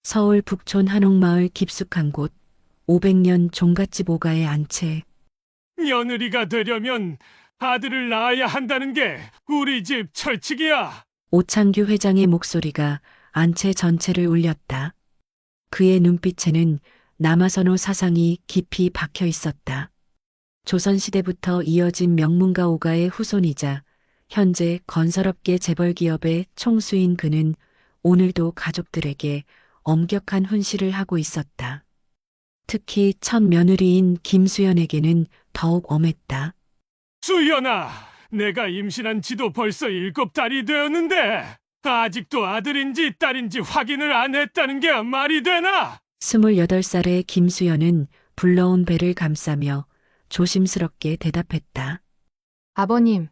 서울 북촌 한옥마을 깊숙한 곳 500년 종갓집 오가의 안채. 며느리가 되려면 아들을 낳아야 한다는 게 우리 집 철칙이야. 오창규 회장의 목소리가 안채 전체를 울렸다. 그의 눈빛에는 남아선호 사상이 깊이 박혀 있었다. 조선시대부터 이어진 명문가 오가의 후손이자 현재 건설업계 재벌기업의 총수인 그는 오늘도 가족들에게 엄격한 훈시를 하고 있었다. 특히 첫 며느리인 김수연에게는 더욱 엄했다. 수연아, 내가 임신한 지도 벌써 7달이 되었는데 아직도 아들인지 딸인지 확인을 안 했다는 게 말이 되나? 28살의 김수연은 불러온 배를 감싸며 조심스럽게 대답했다. 아버님,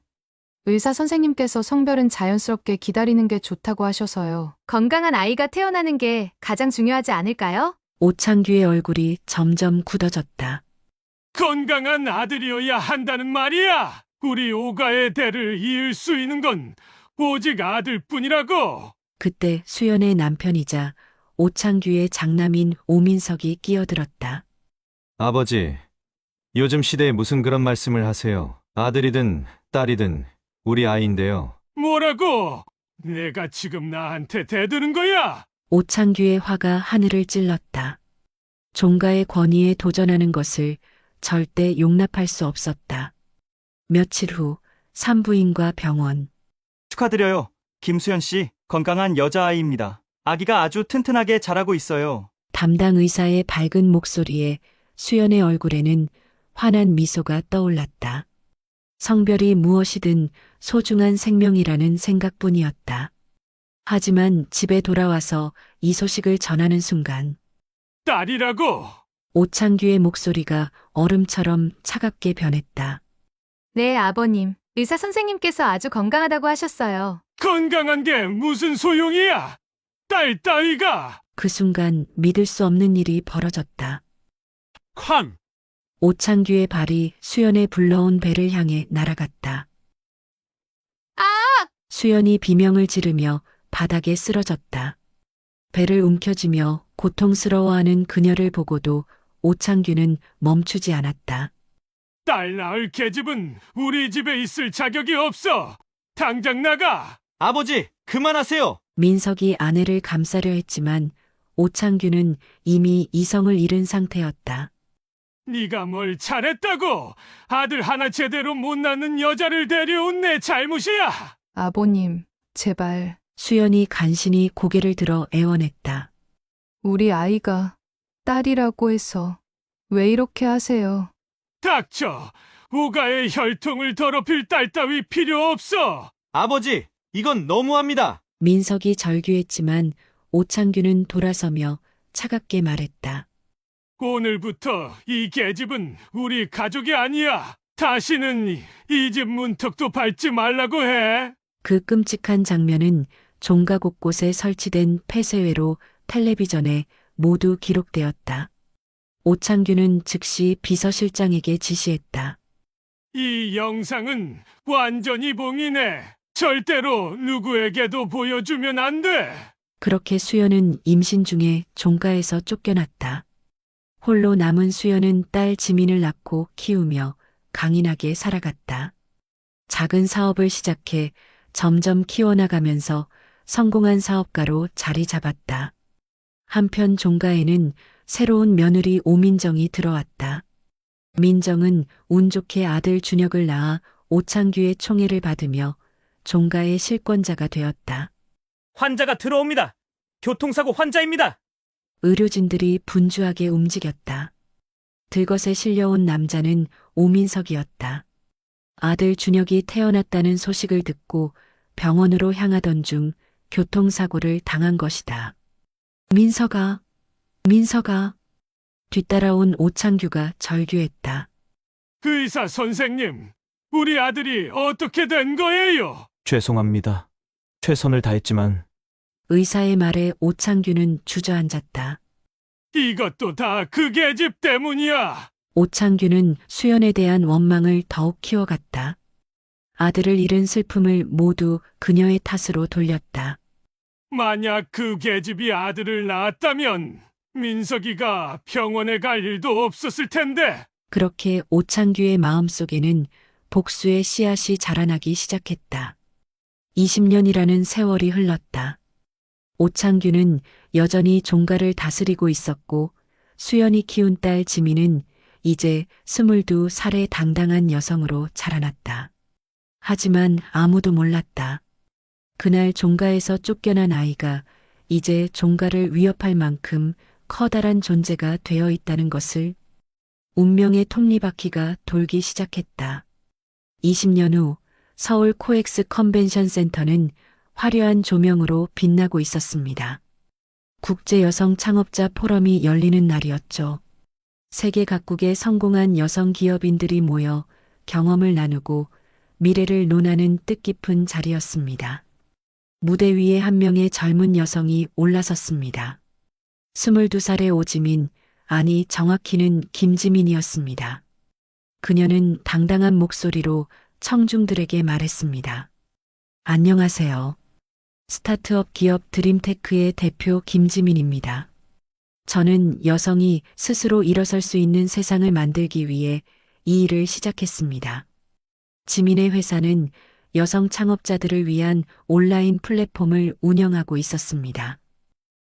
의사 선생님께서 성별은 자연스럽게 기다리는 게 좋다고 하셔서요. 건강한 아이가 태어나는 게 가장 중요하지 않을까요? 오창규의 얼굴이 점점 굳어졌다. 건강한 아들이어야 한다는 말이야. 우리 오가의 대를 이을 수 있는 건 오직 아들뿐이라고. 그때 수연의 남편이자 오창규의 장남인 오민석이 끼어들었다. 아버지, 요즘 시대에 무슨 그런 말씀을 하세요. 아들이든 딸이든 우리 아이인데요. 뭐라고? 내가 지금 나한테 대드는 거야? 오창규의 화가 하늘을 찔렀다. 종가의 권위에 도전하는 것을 절대 용납할 수 없었다. 며칠 후 산부인과 병원. 축하드려요. 김수연 씨, 건강한 여자아이입니다. 아기가 아주 튼튼하게 자라고 있어요. 담당 의사의 밝은 목소리에 수연의 얼굴에는 환한 미소가 떠올랐다. 성별이 무엇이든 소중한 생명이라는 생각뿐이었다. 하지만 집에 돌아와서 이 소식을 전하는 순간 딸이라고? 오창규의 목소리가 얼음처럼 차갑게 변했다. 네, 아버님. 의사 선생님께서 아주 건강하다고 하셨어요. 건강한 게 무슨 소용이야? 딸 따위가. 그 순간 믿을 수 없는 일이 벌어졌다. 쾅! 오창규의 발이 수연의 불러온 배를 향해 날아갔다. 수연이 비명을 지르며 바닥에 쓰러졌다. 배를 움켜쥐며 고통스러워하는 그녀를 보고도 오창규는 멈추지 않았다. 딸 낳을 계집은 우리 집에 있을 자격이 없어. 당장 나가. 아버지, 그만하세요. 민석이 아내를 감싸려 했지만 오창규는 이미 이성을 잃은 상태였다. 네가 뭘 잘했다고? 아들 하나 제대로 못 낳는 여자를 데려온 내 잘못이야. 아버님, 제발. 수연이 간신히 고개를 들어 애원했다. 우리 아이가 딸이라고 해서 왜 이렇게 하세요? 닥쳐. 오가의 혈통을 더럽힐 딸 따위 필요 없어. 아버지, 이건 너무합니다. 민석이 절규했지만 오창규는 돌아서며 차갑게 말했다. 오늘부터 이 계집은 우리 가족이 아니야. 다시는 이 집 문턱도 밟지 말라고 해. 그 끔찍한 장면은 종가 곳곳에 설치된 폐쇄회로 텔레비전에 모두 기록되었다. 오창규는 즉시 비서실장에게 지시했다. 이 영상은 완전히 봉인해. 절대로 누구에게도 보여주면 안 돼. 그렇게 수연은 임신 중에 종가에서 쫓겨났다. 홀로 남은 수연은 딸 지민을 낳고 키우며 강인하게 살아갔다. 작은 사업을 시작해 점점 키워나가면서 성공한 사업가로 자리 잡았다. 한편 종가에는 새로운 며느리 오민정이 들어왔다. 민정은 운 좋게 아들 준혁을 낳아 오창규의 총애를 받으며 종가의 실권자가 되었다. 환자가 들어옵니다. 교통사고 환자입니다. 의료진들이 분주하게 움직였다. 들것에 실려온 남자는 오민석이었다. 아들 준혁이 태어났다는 소식을 듣고 병원으로 향하던 중 교통사고를 당한 것이다. 민석아. 뒤따라온 오창규가 절규했다. 의사 선생님, 우리 아들이 어떻게 된 거예요? 죄송합니다. 최선을 다했지만 의사의 말에 오창규는 주저앉았다. 이것도 다 그 계집 때문이야. 오창규는 수연에 대한 원망을 더욱 키워갔다. 아들을 잃은 슬픔을 모두 그녀의 탓으로 돌렸다. 만약 그 계집이 아들을 낳았다면 민석이가 병원에 갈 일도 없었을 텐데. 그렇게 오창규의 마음속에는 복수의 씨앗이 자라나기 시작했다. 20년이라는 세월이 흘렀다. 오창규는 여전히 종가를 다스리고 있었고 수연이 키운 딸 지민은 이제 22살의 당당한 여성으로 자라났다. 하지만 아무도 몰랐다. 그날 종가에서 쫓겨난 아이가 이제 종가를 위협할 만큼 커다란 존재가 되어 있다는 것을. 운명의 톱니바퀴가 돌기 시작했다. 20년 후 서울 코엑스 컨벤션 센터는 화려한 조명으로 빛나고 있었습니다. 국제 여성 창업자 포럼이 열리는 날이었죠. 세계 각국의 성공한 여성 기업인들이 모여 경험을 나누고 미래를 논하는 뜻깊은 자리였습니다. 무대 위에 한 명의 젊은 여성이 올라섰습니다. 22살의 오지민, 아니 정확히는 김지민이었습니다. 그녀는 당당한 목소리로 청중들에게 말했습니다. 안녕하세요. 스타트업 기업 드림테크의 대표 김지민입니다. 저는 여성이 스스로 일어설 수 있는 세상을 만들기 위해 이 일을 시작했습니다. 지민의 회사는 여성 창업자들을 위한 온라인 플랫폼을 운영하고 있었습니다.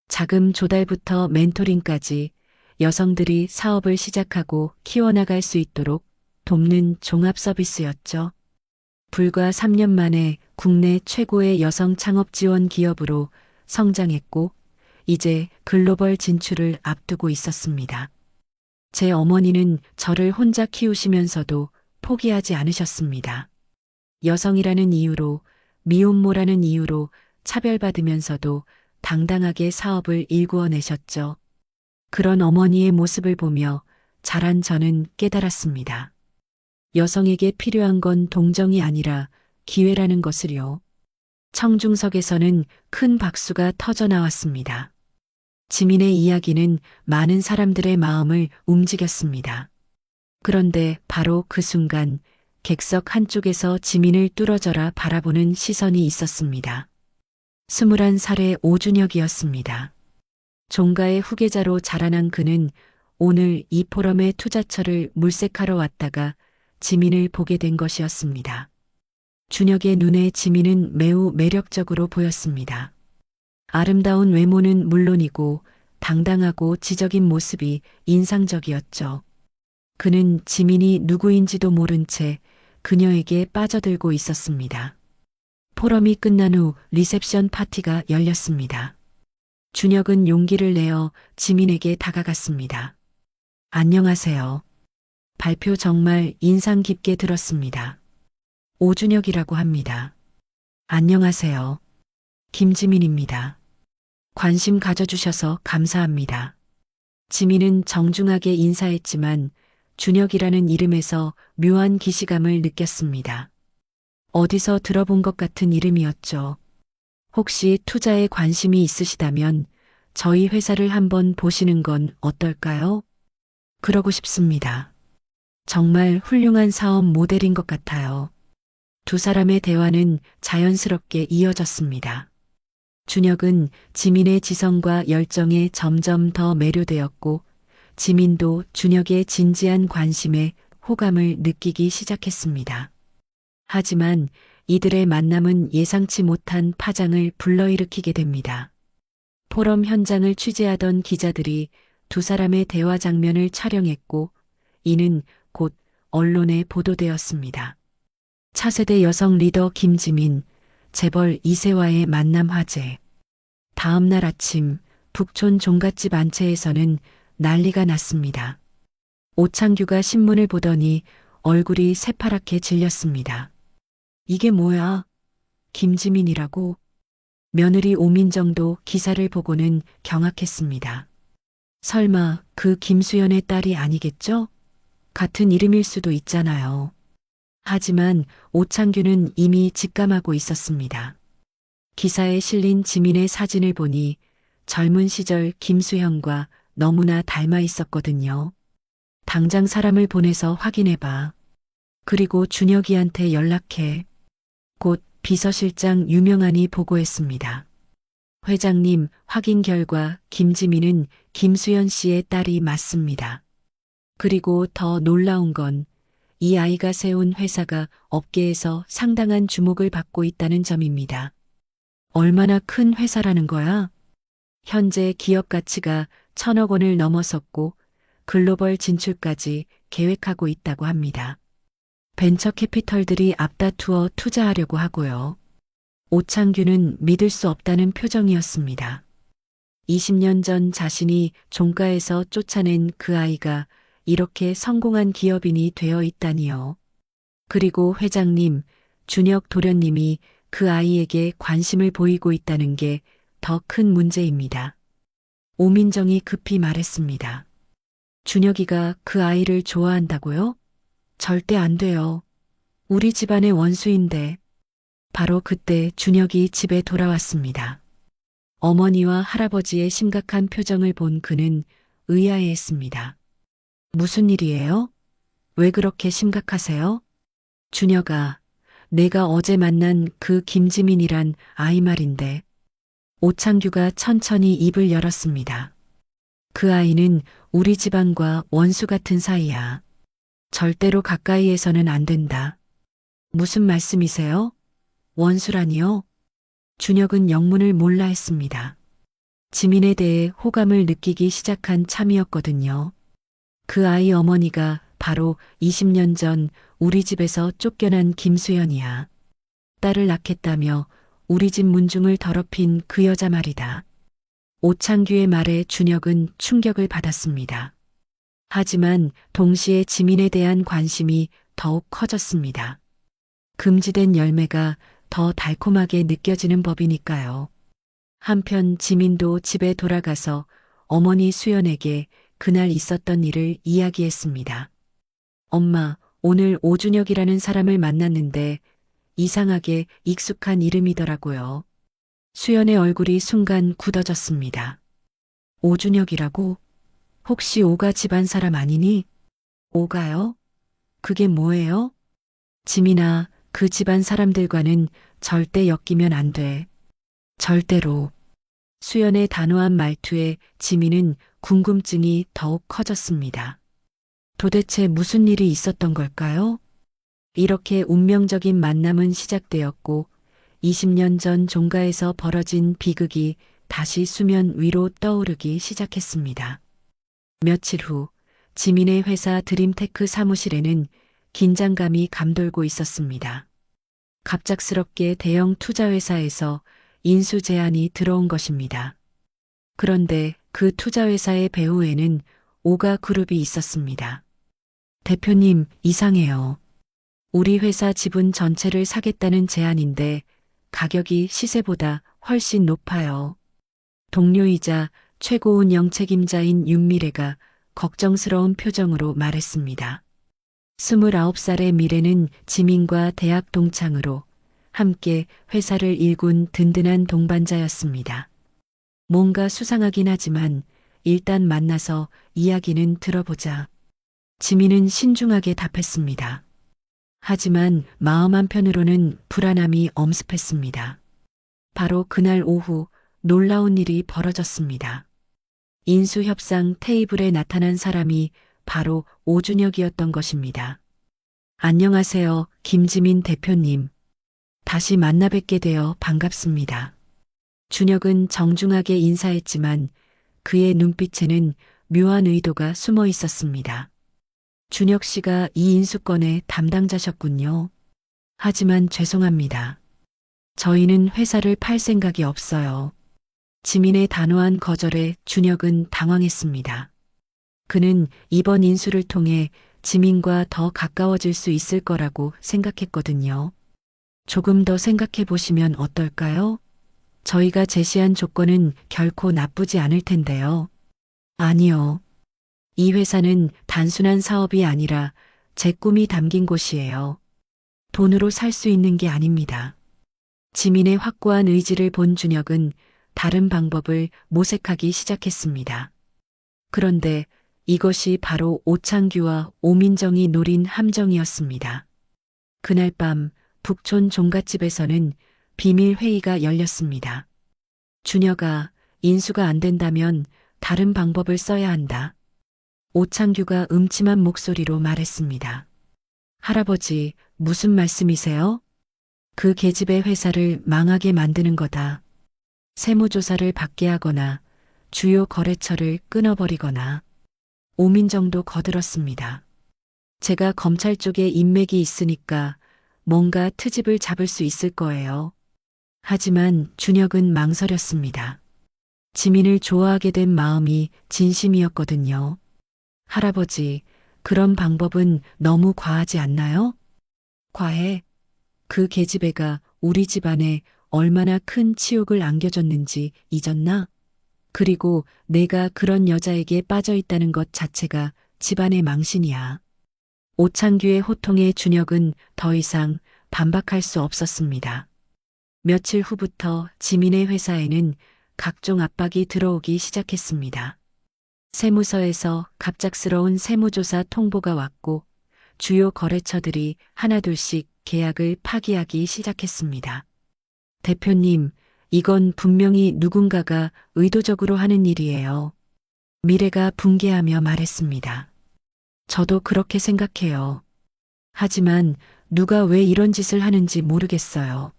자금 조달부터 멘토링까지 여성들이 사업을 시작하고 키워나갈 수 있도록 돕는 종합 서비스였죠. 불과 3년 만에 국내 최고의 여성 창업 지원 기업으로 성장했고 이제 글로벌 진출을 앞두고 있었습니다. 제 어머니는 저를 혼자 키우시면서도 포기하지 않으셨습니다. 여성이라는 이유로, 미혼모라는 이유로 차별받으면서도 당당하게 사업을 일구어내셨죠. 그런 어머니의 모습을 보며 자란 저는 깨달았습니다. 여성에게 필요한 건 동정이 아니라 기회라는 것을요. 청중석에서는 큰 박수가 터져 나왔습니다. 지민의 이야기는 많은 사람들의 마음을 움직였습니다. 그런데 바로 그 순간 객석 한쪽에서 지민을 뚫어져라 바라보는 시선이 있었습니다. 21살의 오준혁이었습니다. 종가의 후계자로 자라난 그는 오늘 이 포럼의 투자처를 물색하러 왔다가 지민을 보게 된 것이었습니다. 준혁의 눈에 지민은 매우 매력적으로 보였습니다. 아름다운 외모는 물론이고 당당하고 지적인 모습이 인상적이었죠. 그는 지민이 누구인지도 모른 채 그녀에게 빠져들고 있었습니다. 포럼이 끝난 후 리셉션 파티가 열렸습니다. 준혁은 용기를 내어 지민에게 다가갔습니다. 안녕하세요. 발표 정말 인상 깊게 들었습니다. 오준혁이라고 합니다. 안녕하세요. 김지민입니다. 관심 가져주셔서 감사합니다. 지민은 정중하게 인사했지만 준혁이라는 이름에서 묘한 기시감을 느꼈습니다. 어디서 들어본 것 같은 이름이었죠. 혹시 투자에 관심이 있으시다면 저희 회사를 한번 보시는 건 어떨까요? 그러고 싶습니다. 정말 훌륭한 사업 모델인 것 같아요. 두 사람의 대화는 자연스럽게 이어졌습니다. 준혁은 지민의 지성과 열정에 점점 더 매료되었고 지민도 준혁의 진지한 관심에 호감을 느끼기 시작했습니다. 하지만 이들의 만남은 예상치 못한 파장을 불러일으키게 됩니다. 포럼 현장을 취재하던 기자들이 두 사람의 대화 장면을 촬영했고 이는 곧 언론에 보도되었습니다. 차세대 여성 리더 김지민, 재벌 이세와의 만남 화제. 다음 날 아침 북촌 종갓집 안채에서는 난리가 났습니다. 오창규가 신문을 보더니 얼굴이 새파랗게 질렸습니다. 이게 뭐야? 김지민이라고? 며느리 오민정도 기사를 보고는 경악했습니다. 설마 그 김수연의 딸이 아니겠죠? 같은 이름일 수도 있잖아요. 하지만 오창규는 이미 직감하고 있었습니다. 기사에 실린 지민의 사진을 보니 젊은 시절 김수현과 너무나 닮아 있었거든요. 당장 사람을 보내서 확인해봐. 그리고 준혁이한테 연락해. 곧 비서실장 유명한이 보고했습니다. 회장님, 확인 결과 김지민은 김수연 씨의 딸이 맞습니다. 그리고 더 놀라운 건 이 아이가 세운 회사가 업계에서 상당한 주목을 받고 있다는 점입니다. 얼마나 큰 회사라는 거야? 현재 기업 가치가 1,000억 원을 넘어섰고 글로벌 진출까지 계획하고 있다고 합니다. 벤처 캐피털들이 앞다투어 투자하려고 하고요. 오창규는 믿을 수 없다는 표정이었습니다. 20년 전 자신이 종가에서 쫓아낸 그 아이가 이렇게 성공한 기업인이 되어 있다니요. 그리고 회장님, 준혁 도련님이 그 아이에게 관심을 보이고 있다는 게 더 큰 문제입니다. 오민정이 급히 말했습니다. 준혁이가 그 아이를 좋아한다고요? 절대 안 돼요. 우리 집안의 원수인데. 바로 그때 준혁이 집에 돌아왔습니다. 어머니와 할아버지의 심각한 표정을 본 그는 의아해했습니다. 무슨 일이에요? 왜 그렇게 심각하세요? 준혁아, 내가 어제 만난 그 김지민이란 아이 말인데. 오창규가 천천히 입을 열었습니다. 그 아이는 우리 집안과 원수 같은 사이야. 절대로 가까이에서는 안 된다. 무슨 말씀이세요? 원수라니요? 준혁은 영문을 몰라 했습니다. 지민에 대해 호감을 느끼기 시작한 참이었거든요. 그 아이 어머니가 바로 20년 전 우리 집에서 쫓겨난 김수연이야. 딸을 낳겠다며 우리 집 문중을 더럽힌 그 여자 말이다. 오창규의 말에 준혁은 충격을 받았습니다. 하지만 동시에 지민에 대한 관심이 더욱 커졌습니다. 금지된 열매가 더 달콤하게 느껴지는 법이니까요. 한편 지민도 집에 돌아가서 어머니 수연에게 그날 있었던 일을 이야기했습니다. 엄마, 오늘 오준혁이라는 사람을 만났는데 이상하게 익숙한 이름이더라고요. 수연의 얼굴이 순간 굳어졌습니다. 오준혁이라고? 혹시 오가 집안 사람 아니니? 오가요? 그게 뭐예요? 지민아, 그 집안 사람들과는 절대 엮이면 안 돼. 절대로. 수연의 단호한 말투에 지민은 궁금증이 더욱 커졌습니다. 도대체 무슨 일이 있었던 걸까요? 이렇게 운명적인 만남은 시작되었고 20년 전 종가에서 벌어진 비극이 다시 수면 위로 떠오르기 시작했습니다. 며칠 후 지민의 회사 드림테크 사무실에는 긴장감이 감돌고 있었습니다. 갑작스럽게 대형 투자회사에서 인수 제안이 들어온 것입니다. 그런데 그 투자회사의 배후에는 오가 그룹이 있었습니다. 대표님, 이상해요. 우리 회사 지분 전체를 사겠다는 제안인데 가격이 시세보다 훨씬 높아요. 동료이자 최고운영 책임자인 윤미래가 걱정스러운 표정으로 말했습니다. 29살의 미래는 지민과 대학 동창으로 함께 회사를 일군 든든한 동반자였습니다. 뭔가 수상하긴 하지만 일단 만나서 이야기는 들어보자. 지민은 신중하게 답했습니다. 하지만 마음 한편으로는 불안함이 엄습했습니다. 바로 그날 오후 놀라운 일이 벌어졌습니다. 인수협상 테이블에 나타난 사람이 바로 오준혁이었던 것입니다. 안녕하세요, 김지민 대표님. 다시 만나 뵙게 되어 반갑습니다. 준혁은 정중하게 인사했지만 그의 눈빛에는 묘한 의도가 숨어 있었습니다. 준혁 씨가 이 인수권의 담당자셨군요. 하지만 죄송합니다. 저희는 회사를 팔 생각이 없어요. 지민의 단호한 거절에 준혁은 당황했습니다. 그는 이번 인수를 통해 지민과 더 가까워질 수 있을 거라고 생각했거든요. 조금 더 생각해 보시면 어떨까요? 저희가 제시한 조건은 결코 나쁘지 않을 텐데요. 아니요. 이 회사는 단순한 사업이 아니라 제 꿈이 담긴 곳이에요. 돈으로 살 수 있는 게 아닙니다. 지민의 확고한 의지를 본 준혁은 다른 방법을 모색하기 시작했습니다. 그런데 이것이 바로 오창규와 오민정이 노린 함정이었습니다. 그날 밤 북촌 종갓집에서는 비밀 회의가 열렸습니다. 준혁아, 인수가 안 된다면 다른 방법을 써야 한다. 오창규가 음침한 목소리로 말했습니다. 할아버지, 무슨 말씀이세요? 그 계집의 회사를 망하게 만드는 거다. 세무조사를 받게 하거나 주요 거래처를 끊어버리거나 오민정도 거들었습니다. 제가 검찰 쪽에 인맥이 있으니까 뭔가 트집을 잡을 수 있을 거예요. 하지만 준혁은 망설였습니다. 지민을 좋아하게 된 마음이 진심이었거든요. 할아버지, 그런 방법은 너무 과하지 않나요? 과해. 그 계집애가 우리 집안에 얼마나 큰 치욕을 안겨줬는지 잊었나? 그리고 내가 그런 여자에게 빠져 있다는 것 자체가 집안의 망신이야. 오창규의 호통에 준혁은 더 이상 반박할 수 없었습니다. 며칠 후부터 지민의 회사에는 각종 압박이 들어오기 시작했습니다. 세무서에서 갑작스러운 세무조사 통보가 왔고 주요 거래처들이 하나둘씩 계약을 파기하기 시작했습니다. 대표님, 이건 분명히 누군가가 의도적으로 하는 일이에요. 미래가 붕괴하며 말했습니다. 저도 그렇게 생각해요. 하지만 누가 왜 이런 짓을 하는지 모르겠어요.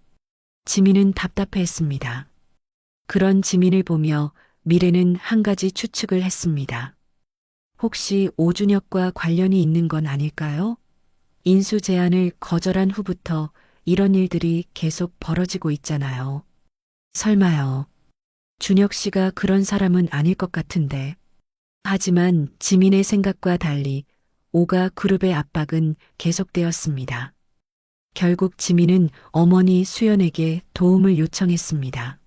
지민은 답답해했습니다. 그런 지민을 보며 미래는 한 가지 추측을 했습니다. 혹시 오준혁과 관련이 있는 건 아닐까요? 인수 제안을 거절한 후부터 이런 일들이 계속 벌어지고 있잖아요. 설마요. 준혁 씨가 그런 사람은 아닐 것 같은데. 하지만 지민의 생각과 달리 오가 그룹의 압박은 계속되었습니다. 결국 지민은 어머니 수연에게 도움을 요청했습니다.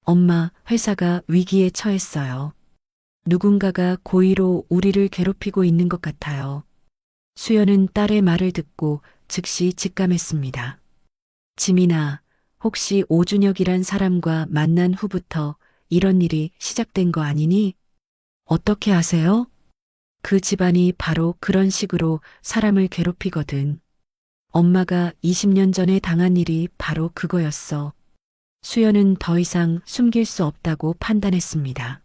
엄마, 회사가 위기에 처했어요. 누군가가 고의로 우리를 괴롭히고 있는 것 같아요. 수연은 딸의 말을 듣고 즉시 직감했습니다. 지민아, 혹시 오준혁이란 사람과 만난 후부터 이런 일이 시작된 거 아니니? 어떻게 아세요? 그 집안이 바로 그런 식으로 사람을 괴롭히거든. 엄마가 20년 전에 당한 일이 바로 그거였어. 수연은 더 이상 숨길 수 없다고 판단했습니다.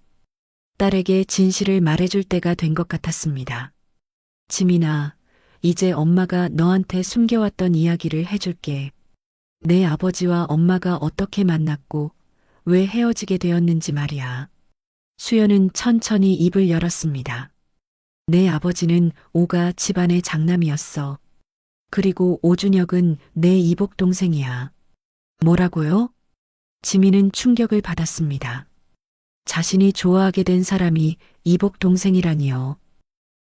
딸에게 진실을 말해줄 때가 된 것 같았습니다. 지민아, 이제 엄마가 너한테 숨겨왔던 이야기를 해줄게. 내 아버지와 엄마가 어떻게 만났고 왜 헤어지게 되었는지 말이야. 수연은 천천히 입을 열었습니다. 내 아버지는 오가 집안의 장남이었어. 그리고 오준혁은 내 이복 동생이야. 뭐라고요? 지민은 충격을 받았습니다. 자신이 좋아하게 된 사람이 이복 동생이라니요.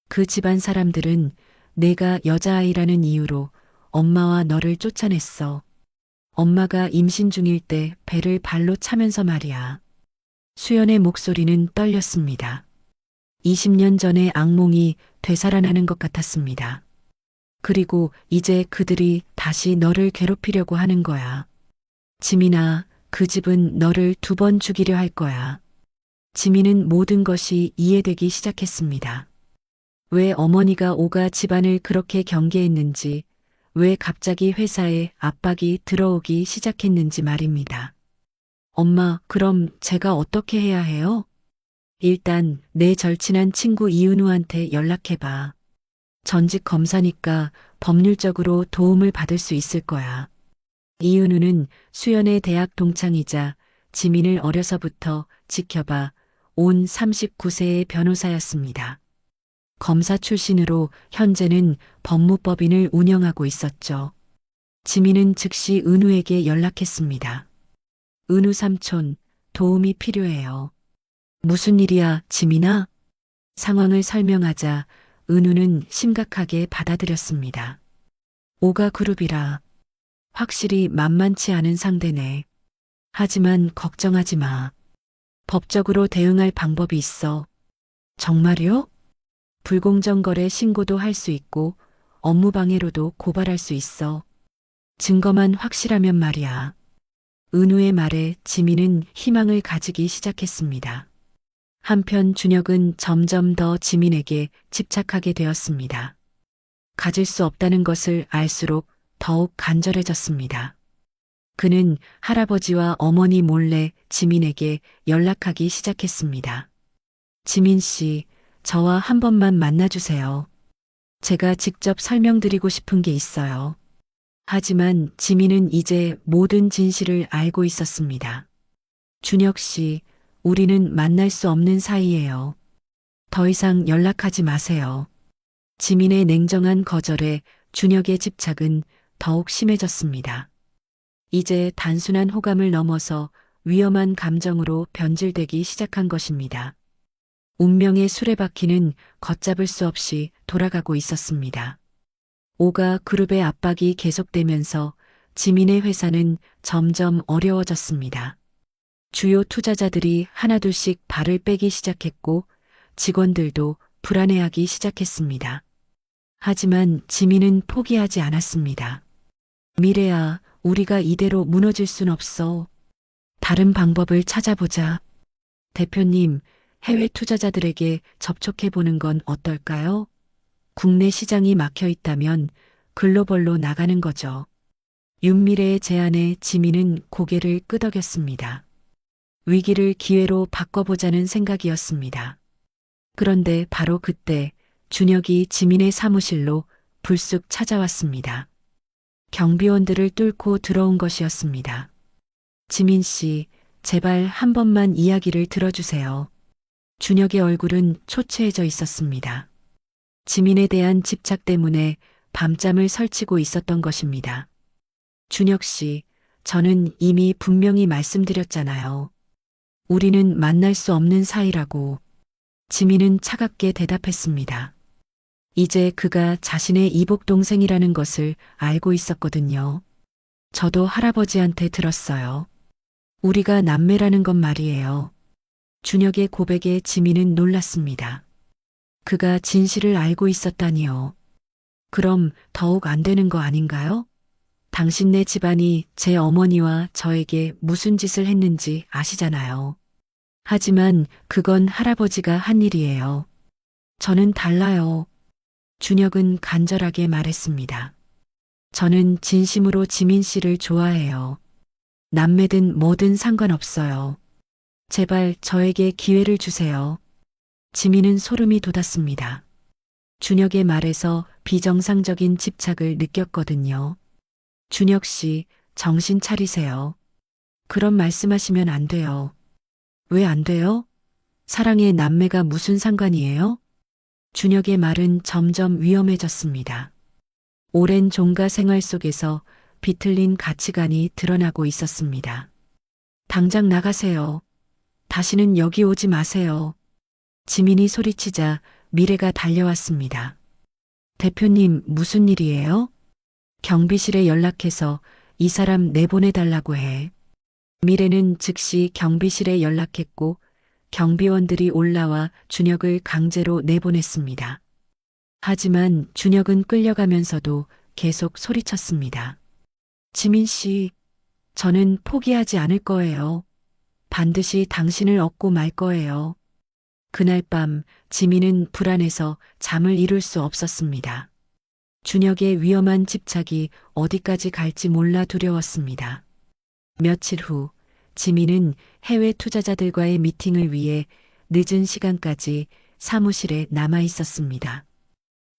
그 집안 사람들은 내가 여자아이라는 이유로 엄마와 너를 쫓아냈어. 엄마가 임신 중일 때 배를 발로 차면서 말이야. 수연의 목소리는 떨렸습니다. 20년 전의 악몽이 되살아나는 것 같았습니다. 그리고 이제 그들이 다시 너를 괴롭히려고 하는 거야. 지민아, 그 집은 너를 2번 죽이려 할 거야. 지민은 모든 것이 이해되기 시작했습니다. 왜 어머니가 오가 집안을 그렇게 경계했는지, 왜 갑자기 회사에 압박이 들어오기 시작했는지 말입니다. 엄마, 그럼 제가 어떻게 해야 해요? 일단 내 절친한 친구 이은우한테 연락해봐. 전직 검사니까 법률적으로 도움을 받을 수 있을 거야. 이은우는 수연의 대학 동창이자 지민을 어려서부터 지켜봐 온 39세의 변호사였습니다. 검사 출신으로 현재는 법무법인을 운영하고 있었죠. 지민은 즉시 은우에게 연락했습니다. 은우 삼촌, 도움이 필요해요. 무슨 일이야, 지민아? 상황을 설명하자 은우는 심각하게 받아들였습니다. 오가 그룹이라 확실히 만만치 않은 상대네. 하지만 걱정하지 마. 법적으로 대응할 방법이 있어. 정말요? 불공정 거래 신고도 할 수 있고 업무방해로도 고발할 수 있어. 증거만 확실하면 말이야. 은우의 말에 지민은 희망을 가지기 시작했습니다. 한편 준혁은 점점 더 지민에게 집착하게 되었습니다. 가질 수 없다는 것을 알수록 더욱 간절해졌습니다. 그는 할아버지와 어머니 몰래 지민에게 연락하기 시작했습니다. 지민 씨, 저와 한 번만 만나주세요. 제가 직접 설명드리고 싶은 게 있어요. 하지만 지민은 이제 모든 진실을 알고 있었습니다. 준혁 씨, 우리는 만날 수 없는 사이예요. 더 이상 연락하지 마세요. 지민의 냉정한 거절에 준혁의 집착은 더욱 심해졌습니다. 이제 단순한 호감을 넘어서 위험한 감정으로 변질되기 시작한 것입니다. 운명의 수레바퀴는 걷잡을 수 없이 돌아가고 있었습니다. 오가 그룹의 압박이 계속되면서 지민의 회사는 점점 어려워졌습니다. 주요 투자자들이 하나둘씩 발을 빼기 시작했고 직원들도 불안해하기 시작했습니다. 하지만 지민은 포기하지 않았습니다. 미래야, 우리가 이대로 무너질 순 없어. 다른 방법을 찾아보자. 대표님, 해외 투자자들에게 접촉해보는 건 어떨까요? 국내 시장이 막혀 있다면 글로벌로 나가는 거죠. 윤미래의 제안에 지민은 고개를 끄덕였습니다. 위기를 기회로 바꿔보자는 생각이었습니다. 그런데 바로 그때 준혁이 지민의 사무실로 불쑥 찾아왔습니다. 경비원들을 뚫고 들어온 것이었습니다. 지민 씨, 제발 한 번만 이야기를 들어주세요. 준혁의 얼굴은 초췌해져 있었습니다. 지민에 대한 집착 때문에 밤잠을 설치고 있었던 것입니다. 준혁 씨, 저는 이미 분명히 말씀드렸잖아요. 우리는 만날 수 없는 사이라고. 지민은 차갑게 대답했습니다. 이제 그가 자신의 이복 동생이라는 것을 알고 있었거든요. 저도 할아버지한테 들었어요. 우리가 남매라는 건 말이에요. 준혁의 고백에 지민은 놀랐습니다. 그가 진실을 알고 있었다니요. 그럼 더욱 안 되는 거 아닌가요? 당신네 집안이 제 어머니와 저에게 무슨 짓을 했는지 아시잖아요. 하지만 그건 할아버지가 한 일이에요. 저는 달라요. 준혁은 간절하게 말했습니다. 저는 진심으로 지민 씨를 좋아해요. 남매든 뭐든 상관없어요. 제발 저에게 기회를 주세요. 지민은 소름이 돋았습니다. 준혁의 말에서 비정상적인 집착을 느꼈거든요. 준혁 씨, 정신 차리세요. 그런 말씀하시면 안 돼요. 왜 안 돼요? 사랑의 남매가 무슨 상관이에요? 준혁의 말은 점점 위험해졌습니다. 오랜 종가 생활 속에서 비틀린 가치관이 드러나고 있었습니다. 당장 나가세요. 다시는 여기 오지 마세요. 지민이 소리치자 미래가 달려왔습니다. 대표님, 무슨 일이에요? 경비실에 연락해서 이 사람 내보내달라고 해. 미래는 즉시 경비실에 연락했고 경비원들이 올라와 준혁을 강제로 내보냈습니다. 하지만 준혁은 끌려가면서도 계속 소리쳤습니다. 지민 씨, 저는 포기하지 않을 거예요. 반드시 당신을 얻고 말 거예요. 그날 밤 지민은 불안해서 잠을 이룰 수 없었습니다. 준혁의 위험한 집착이 어디까지 갈지 몰라 두려웠습니다. 며칠 후 지민은 해외 투자자들과의 미팅을 위해 늦은 시간까지 사무실에 남아 있었습니다.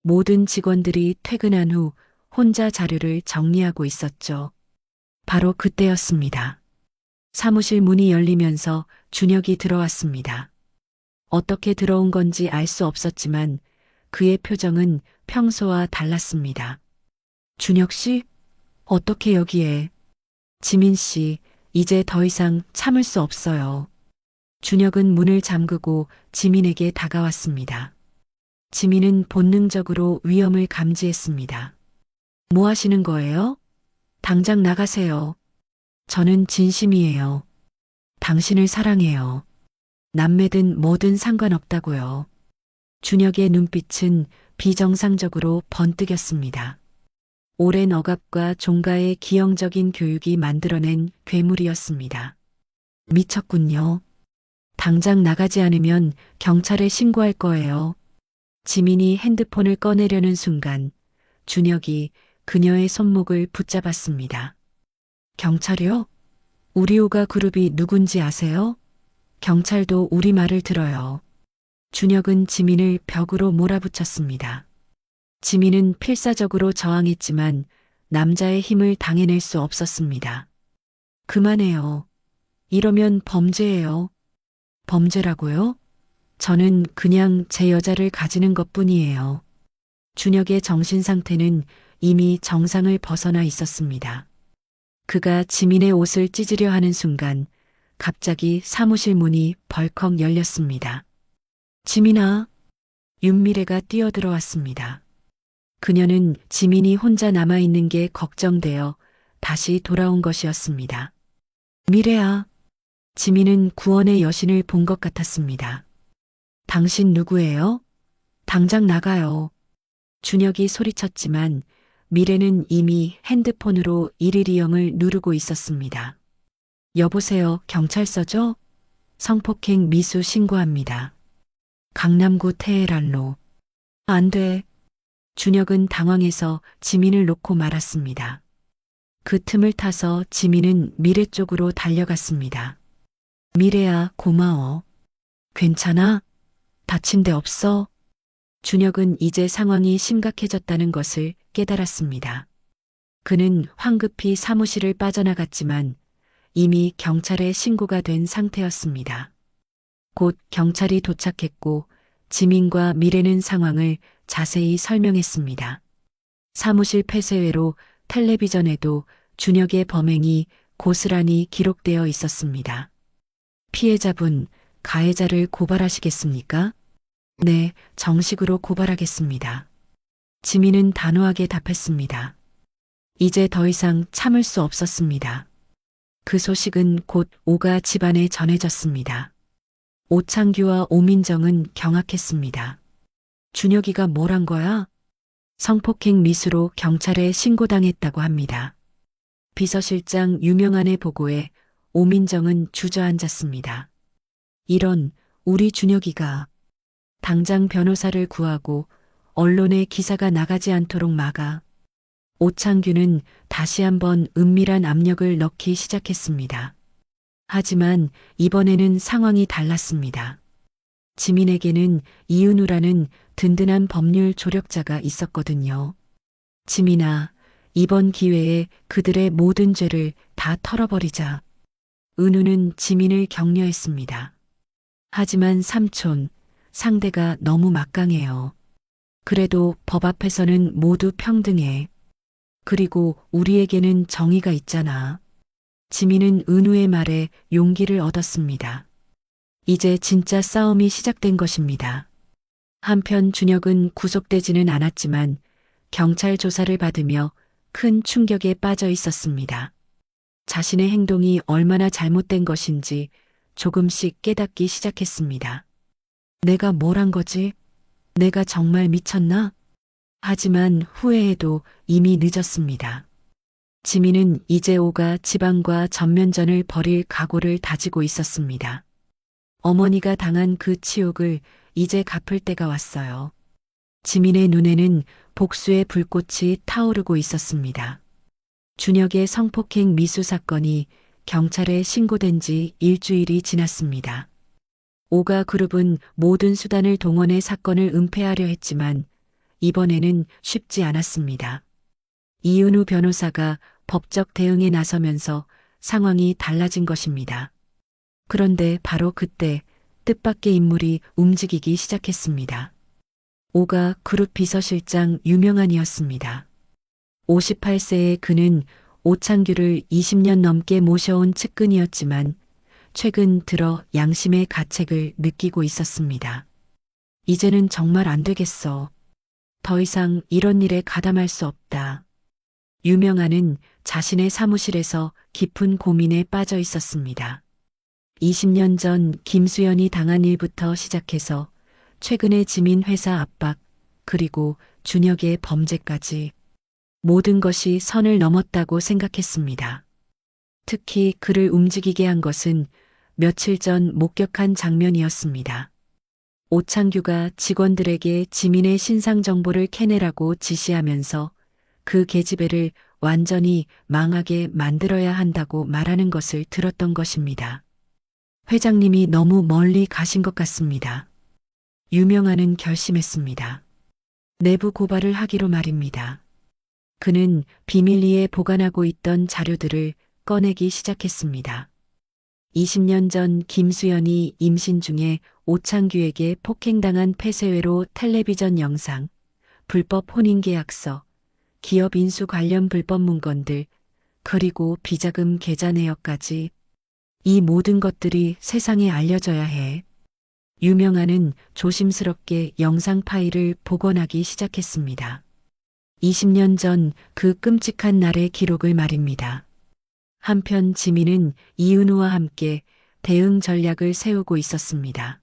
모든 직원들이 퇴근한 후 혼자 자료를 정리하고 있었죠. 바로 그때였습니다. 사무실 문이 열리면서 준혁이 들어왔습니다. 어떻게 들어온 건지 알 수 없었지만 그의 표정은 평소와 달랐습니다. 준혁 씨? 어떻게 여기에? 지민 씨, 이제 더 이상 참을 수 없어요. 준혁은 문을 잠그고 지민에게 다가왔습니다. 지민은 본능적으로 위험을 감지했습니다. 뭐 하시는 거예요? 당장 나가세요. 저는 진심이에요. 당신을 사랑해요. 남매든 뭐든 상관없다고요. 준혁의 눈빛은 비정상적으로 번뜩였습니다. 오랜 억압과 종가의 기형적인 교육이 만들어낸 괴물이었습니다. 미쳤군요. 당장 나가지 않으면 경찰에 신고할 거예요. 지민이 핸드폰을 꺼내려는 순간 준혁이 그녀의 손목을 붙잡았습니다. 경찰이요? 우리 오가 그룹이 누군지 아세요? 경찰도 우리 말을 들어요. 준혁은 지민을 벽으로 몰아붙였습니다. 지민은 필사적으로 저항했지만 남자의 힘을 당해낼 수 없었습니다. 그만해요. 이러면 범죄예요. 범죄라고요? 저는 그냥 제 여자를 가지는 것뿐이에요. 준혁의 정신 상태는 이미 정상을 벗어나 있었습니다. 그가 지민의 옷을 찢으려 하는 순간 갑자기 사무실 문이 벌컥 열렸습니다. 지민아. 윤미래가 뛰어들어왔습니다. 그녀는 지민이 혼자 남아있는 게 걱정되어 다시 돌아온 것이었습니다. 미래야. 지민은 구원의 여신을 본 것 같았습니다. 당신 누구예요? 당장 나가요. 준혁이 소리쳤지만 미래는 이미 핸드폰으로 112영을 누르고 있었습니다. 여보세요, 경찰서죠? 성폭행 미수 신고합니다. 강남구 테헤란로. 안 돼. 준혁은 당황해서 지민을 놓고 말았습니다. 그 틈을 타서 지민은 미래 쪽으로 달려갔습니다. 미래야, 고마워. 괜찮아? 다친 데 없어? 준혁은 이제 상황이 심각해졌다는 것을 깨달았습니다. 그는 황급히 사무실을 빠져나갔지만 이미 경찰에 신고가 된 상태였습니다. 곧 경찰이 도착했고 지민과 미래는 상황을 자세히 설명했습니다. 사무실 폐쇄회로 텔레비전에도 준혁의 범행이 고스란히 기록되어 있었습니다. 피해자분, 가해자를 고발하시겠습니까? 네, 정식으로 고발하겠습니다. 지민은 단호하게 답했습니다. 이제 더 이상 참을 수 없었습니다. 그 소식은 곧 오가 집안에 전해졌습니다. 오창규와 오민정은 경악했습니다. 준혁이가 뭘 한 거야? 성폭행 미수로 경찰에 신고당했다고 합니다. 비서실장 유명한의 보고에 오민정은 주저앉았습니다. 이런, 우리 준혁이가 당장 변호사를 구하고 언론에 기사가 나가지 않도록 막아. 오창규는 다시 한번 은밀한 압력을 넣기 시작했습니다. 하지만 이번에는 상황이 달랐습니다. 지민에게는 이은우라는 든든한 법률 조력자가 있었거든요. 지민아, 이번 기회에 그들의 모든 죄를 다 털어버리자. 은우는 지민을 격려했습니다. 하지만 삼촌, 상대가 너무 막강해요. 그래도 법 앞에서는 모두 평등해. 그리고 우리에게는 정의가 있잖아. 지민은 은우의 말에 용기를 얻었습니다. 이제 진짜 싸움이 시작된 것입니다. 한편 준혁은 구속되지는 않았지만 경찰 조사를 받으며 큰 충격에 빠져 있었습니다. 자신의 행동이 얼마나 잘못된 것인지 조금씩 깨닫기 시작했습니다. 내가 뭘 한 거지? 내가 정말 미쳤나? 하지만 후회해도 이미 늦었습니다. 지민은 이제 오가 지방과 전면전을 벌일 각오를 다지고 있었습니다. 어머니가 당한 그 치욕을 이제 갚을 때가 왔어요. 지민의 눈에는 복수의 불꽃이 타오르고 있었습니다. 준혁의 성폭행 미수 사건이 경찰에 신고된 지 일주일이 지났습니다. 오가 그룹은 모든 수단을 동원해 사건을 은폐하려 했지만 이번에는 쉽지 않았습니다. 이은우 변호사가 법적 대응에 나서면서 상황이 달라진 것입니다. 그런데 바로 그때 뜻밖의 인물이 움직이기 시작했습니다. 오가 그룹 비서실장 유명한이었습니다. 58세의 그는 오창규를 20년 넘게 모셔온 측근이었지만 최근 들어 양심의 가책을 느끼고 있었습니다. 이제는 정말 안 되겠어. 더 이상 이런 일에 가담할 수 없다. 유명한은 자신의 사무실에서 깊은 고민에 빠져 있었습니다. 20년 전 김수연이 당한 일부터 시작해서 최근의 지민 회사 압박, 그리고 준혁의 범죄까지 모든 것이 선을 넘었다고 생각했습니다. 특히 그를 움직이게 한 것은 며칠 전 목격한 장면이었습니다. 오창규가 직원들에게 지민의 신상 정보를 캐내라고 지시하면서 그 계집애를 완전히 망하게 만들어야 한다고 말하는 것을 들었던 것입니다. 회장님이 너무 멀리 가신 것 같습니다. 유명한은 결심했습니다. 내부 고발을 하기로 말입니다. 그는 비밀리에 보관하고 있던 자료들을 꺼내기 시작했습니다. 20년 전 김수연이 임신 중에 오창규에게 폭행당한 폐쇄회로 텔레비전 영상, 불법 혼인계약서, 기업 인수 관련 불법 문건들, 그리고 비자금 계좌 내역까지 이 모든 것들이 세상에 알려져야 해. 유명한은 조심스럽게 영상 파일을 복원하기 시작했습니다. 20년 전 그 끔찍한 날의 기록을 말입니다. 한편 지민은 이은우와 함께 대응 전략을 세우고 있었습니다.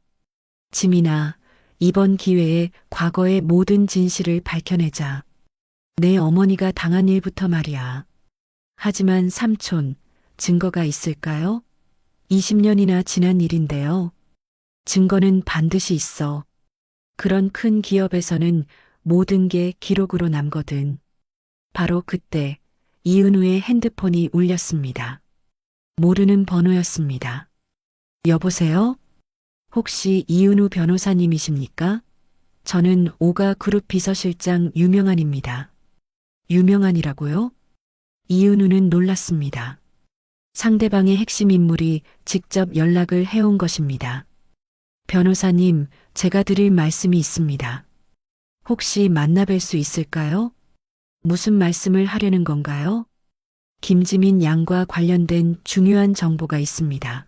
지민아, 이번 기회에 과거의 모든 진실을 밝혀내자. 내 어머니가 당한 일부터 말이야. 하지만 삼촌, 증거가 있을까요? 20년이나 지난 일인데요. 증거는 반드시 있어. 그런 큰 기업에서는 모든 게 기록으로 남거든. 바로 그때 이은우의 핸드폰이 울렸습니다. 모르는 번호였습니다. 여보세요? 혹시 이은우 변호사님이십니까? 저는 오가그룹 비서실장 유명한입니다. 유명한이라고요? 이은우는 놀랐습니다. 상대방의 핵심 인물이 직접 연락을 해온 것입니다. 변호사님, 제가 드릴 말씀이 있습니다. 혹시 만나뵐 수 있을까요? 무슨 말씀을 하려는 건가요? 김지민 양과 관련된 중요한 정보가 있습니다.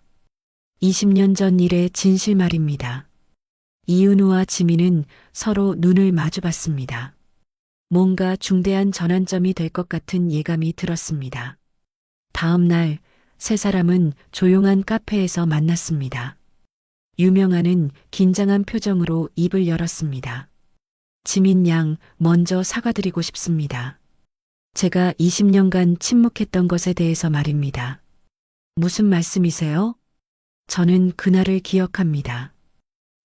20년 전 일의 진실 말입니다. 이은우와 지민은 서로 눈을 마주봤습니다. 뭔가 중대한 전환점이 될 것 같은 예감이 들었습니다. 다음 날 세 사람은 조용한 카페에서 만났습니다. 유명한은 긴장한 표정으로 입을 열었습니다. 지민 양, 먼저 사과드리고 싶습니다. 제가 20년간 침묵했던 것에 대해서 말입니다. 무슨 말씀이세요? 저는 그날을 기억합니다.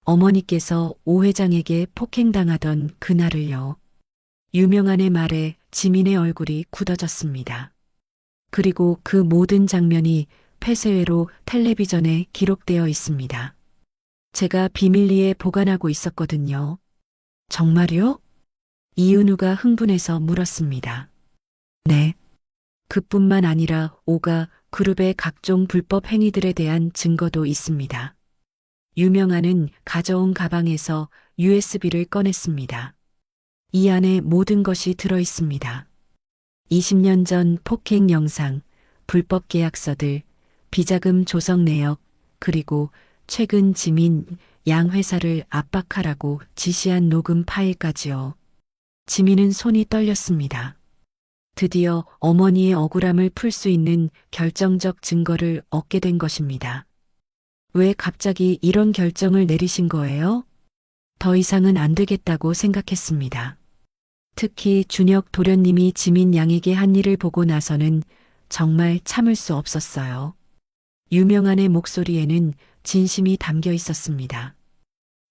어머니께서 오 회장에게 폭행당하던 그날을요. 유명한의 말에 지민의 얼굴이 굳어졌습니다. 그리고 그 모든 장면이 폐쇄회로 텔레비전에 기록되어 있습니다. 제가 비밀리에 보관하고 있었거든요. 정말요? 이은우가 흥분해서 물었습니다. 네. 그뿐만 아니라 오가 그룹의 각종 불법 행위들에 대한 증거도 있습니다. 유명한은 가져온 가방에서 USB를 꺼냈습니다. 이 안에 모든 것이 들어 있습니다. 20년 전 폭행 영상, 불법 계약서들, 비자금 조성 내역, 그리고 최근 지민 양 회사를 압박하라고 지시한 녹음 파일까지요. 지민은 손이 떨렸습니다. 드디어 어머니의 억울함을 풀 수 있는 결정적 증거를 얻게 된 것입니다. 왜 갑자기 이런 결정을 내리신 거예요? 더 이상은 안 되겠다고 생각했습니다. 특히 준혁 도련님이 지민 양에게 한 일을 보고 나서는 정말 참을 수 없었어요. 유명한의 목소리에는 진심이 담겨 있었습니다.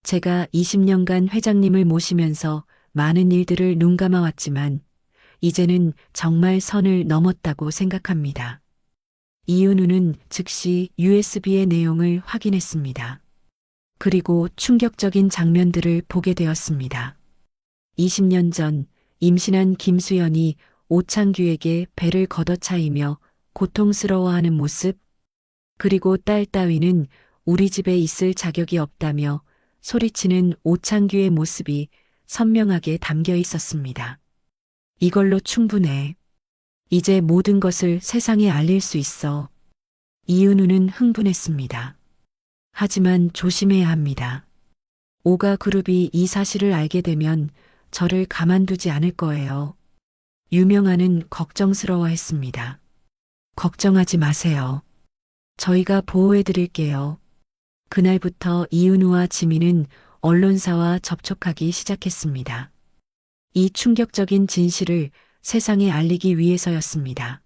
제가 20년간 회장님을 모시면서 많은 일들을 눈감아 왔지만 이제는 정말 선을 넘었다고 생각합니다. 이은우는 즉시 USB의 내용을 확인했습니다. 그리고 충격적인 장면들을 보게 되었습니다. 20년 전 임신한 김수연이 오창규에게 배를 걷어차이며 고통스러워하는 모습, 그리고 딸 따위는 우리 집에 있을 자격이 없다며 소리치는 오창규의 모습이 선명하게 담겨 있었습니다. 이걸로 충분해. 이제 모든 것을 세상에 알릴 수 있어. 이은우는 흥분했습니다. 하지만 조심해야 합니다. 오가그룹이 이 사실을 알게 되면 저를 가만두지 않을 거예요. 유명한은 걱정스러워했습니다. 걱정하지 마세요. 저희가 보호해 드릴게요. 그날부터 이은우와 지민은 언론사와 접촉하기 시작했습니다. 이 충격적인 진실을 세상에 알리기 위해서였습니다.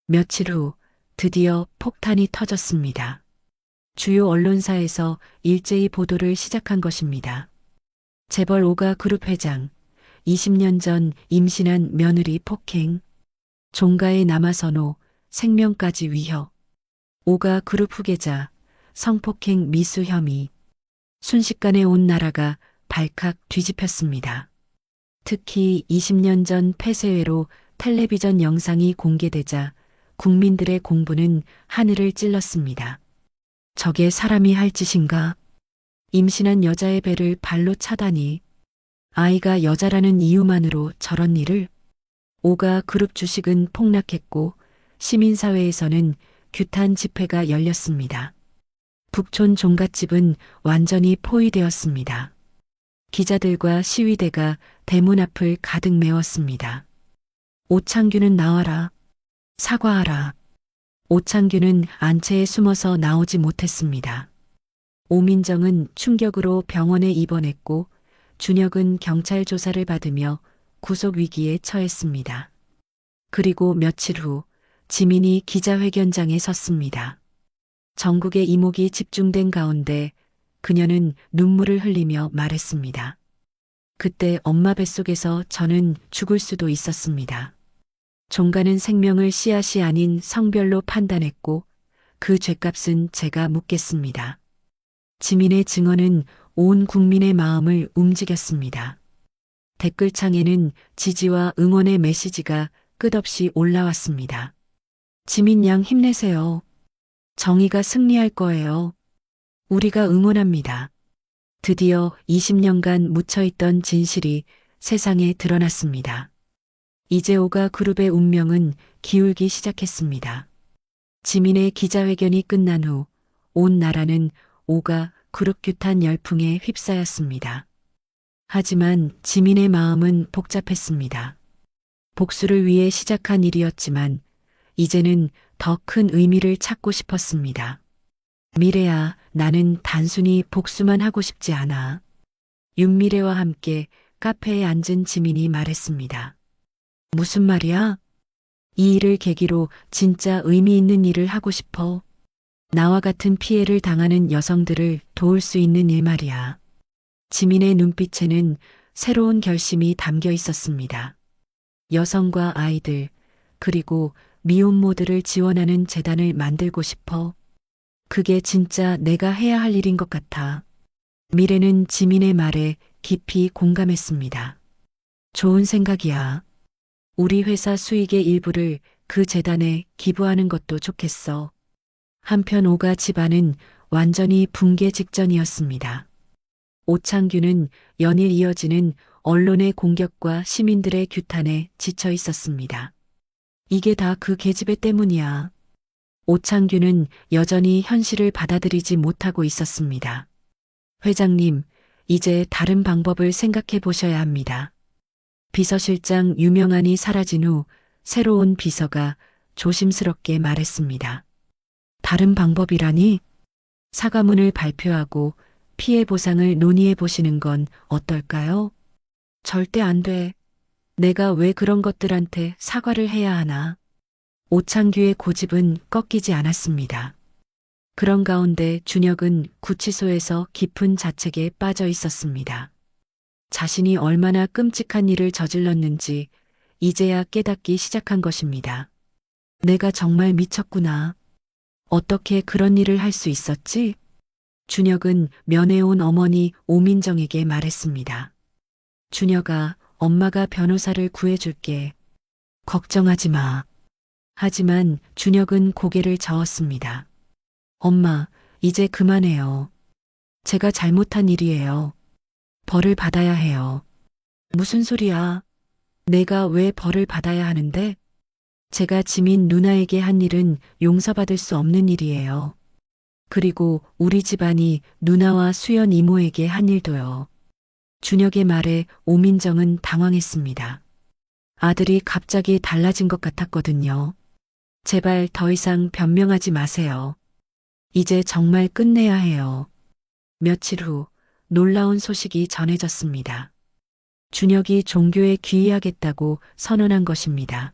며칠 후 드디어 폭탄이 터졌습니다. 주요 언론사에서 일제히 보도를 시작한 것입니다. 재벌 오가그룹 회장, 20년 전 임신한 며느리 폭행. 종가의 남아선호, 생명까지 위협. 오가 그룹 후계자, 성폭행 미수 혐의. 순식간에 온 나라가 발칵 뒤집혔습니다. 특히 20년 전 폐쇄회로 텔레비전 영상이 공개되자 국민들의 공분은 하늘을 찔렀습니다. 저게 사람이 할 짓인가? 임신한 여자의 배를 발로 차다니. 아이가 여자라는 이유만으로 저런 일을? 오가 그룹 주식은 폭락했고 시민사회에서는 규탄 집회가 열렸습니다. 북촌 종갓집은 완전히 포위되었습니다. 기자들과 시위대가 대문 앞을 가득 메웠습니다. 오창규는 나와라. 사과하라. 오창규는 안채에 숨어서 나오지 못했습니다. 오민정은 충격으로 병원에 입원했고 준혁은 경찰 조사를 받으며 구속 위기에 처했습니다. 그리고 며칠 후 지민이 기자회견장에 섰습니다. 전국의 이목이 집중된 가운데 그녀는 눈물을 흘리며 말했습니다. 그때 엄마 뱃속에서 저는 죽을 수도 있었습니다. 종가는 생명을 씨앗이 아닌 성별로 판단했고 그 죄값은 제가 묻겠습니다. 지민의 증언은 온 국민의 마음을 움직였습니다. 댓글창에는 지지와 응원의 메시지가 끝없이 올라왔습니다. 지민 양 힘내세요. 정의가 승리할 거예요. 우리가 응원합니다. 드디어 20년간 묻혀있던 진실이 세상에 드러났습니다. 이제 오가 그룹의 운명은 기울기 시작했습니다. 지민의 기자회견이 끝난 후 온 나라는 오가 그룹 규탄 열풍에 휩싸였습니다. 하지만 지민의 마음은 복잡했습니다. 복수를 위해 시작한 일이었지만 이제는 더 큰 의미를 찾고 싶었습니다. 미래야, 나는 단순히 복수만 하고 싶지 않아. 윤미래와 함께 카페에 앉은 지민이 말했습니다. 무슨 말이야? 이 일을 계기로 진짜 의미 있는 일을 하고 싶어. 나와 같은 피해를 당하는 여성들을 도울 수 있는 일 말이야. 지민의 눈빛에는 새로운 결심이 담겨 있었습니다. 여성과 아이들, 그리고 미혼모들을 지원하는 재단을 만들고 싶어. 그게 진짜 내가 해야 할 일인 것 같아. 미래는 지민의 말에 깊이 공감했습니다. 좋은 생각이야. 우리 회사 수익의 일부를 그 재단에 기부하는 것도 좋겠어. 한편 오가 집안은 완전히 붕괴 직전이었습니다. 오창규는 연일 이어지는 언론의 공격과 시민들의 규탄에 지쳐 있었습니다. 이게 다 그 계집애 때문이야. 오창규는 여전히 현실을 받아들이지 못하고 있었습니다. 회장님, 이제 다른 방법을 생각해 보셔야 합니다. 비서실장 유명한이 사라진 후 새로운 비서가 조심스럽게 말했습니다. 다른 방법이라니? 사과문을 발표하고 피해 보상을 논의해 보시는 건 어떨까요? 절대 안 돼. 내가 왜 그런 것들한테 사과를 해야 하나? 오창규의 고집은 꺾이지 않았습니다. 그런 가운데 준혁은 구치소에서 깊은 자책에 빠져 있었습니다. 자신이 얼마나 끔찍한 일을 저질렀는지 이제야 깨닫기 시작한 것입니다. 내가 정말 미쳤구나. 어떻게 그런 일을 할 수 있었지? 준혁은 면회 온 어머니 오민정에게 말했습니다. 준혁아, 엄마가 변호사를 구해줄게. 걱정하지 마. 하지만 준혁은 고개를 저었습니다. 엄마, 이제 그만해요. 제가 잘못한 일이에요. 벌을 받아야 해요. 무슨 소리야? 내가 왜 벌을 받아야 하는데? 제가 지민 누나에게 한 일은 용서받을 수 없는 일이에요. 그리고 우리 집안이 누나와 수연 이모에게 한 일도요. 준혁의 말에 오민정은 당황했습니다. 아들이 갑자기 달라진 것 같았거든요. 제발 더 이상 변명하지 마세요. 이제 정말 끝내야 해요. 며칠 후 놀라운 소식이 전해졌습니다. 준혁이 종교에 귀의하겠다고 선언한 것입니다.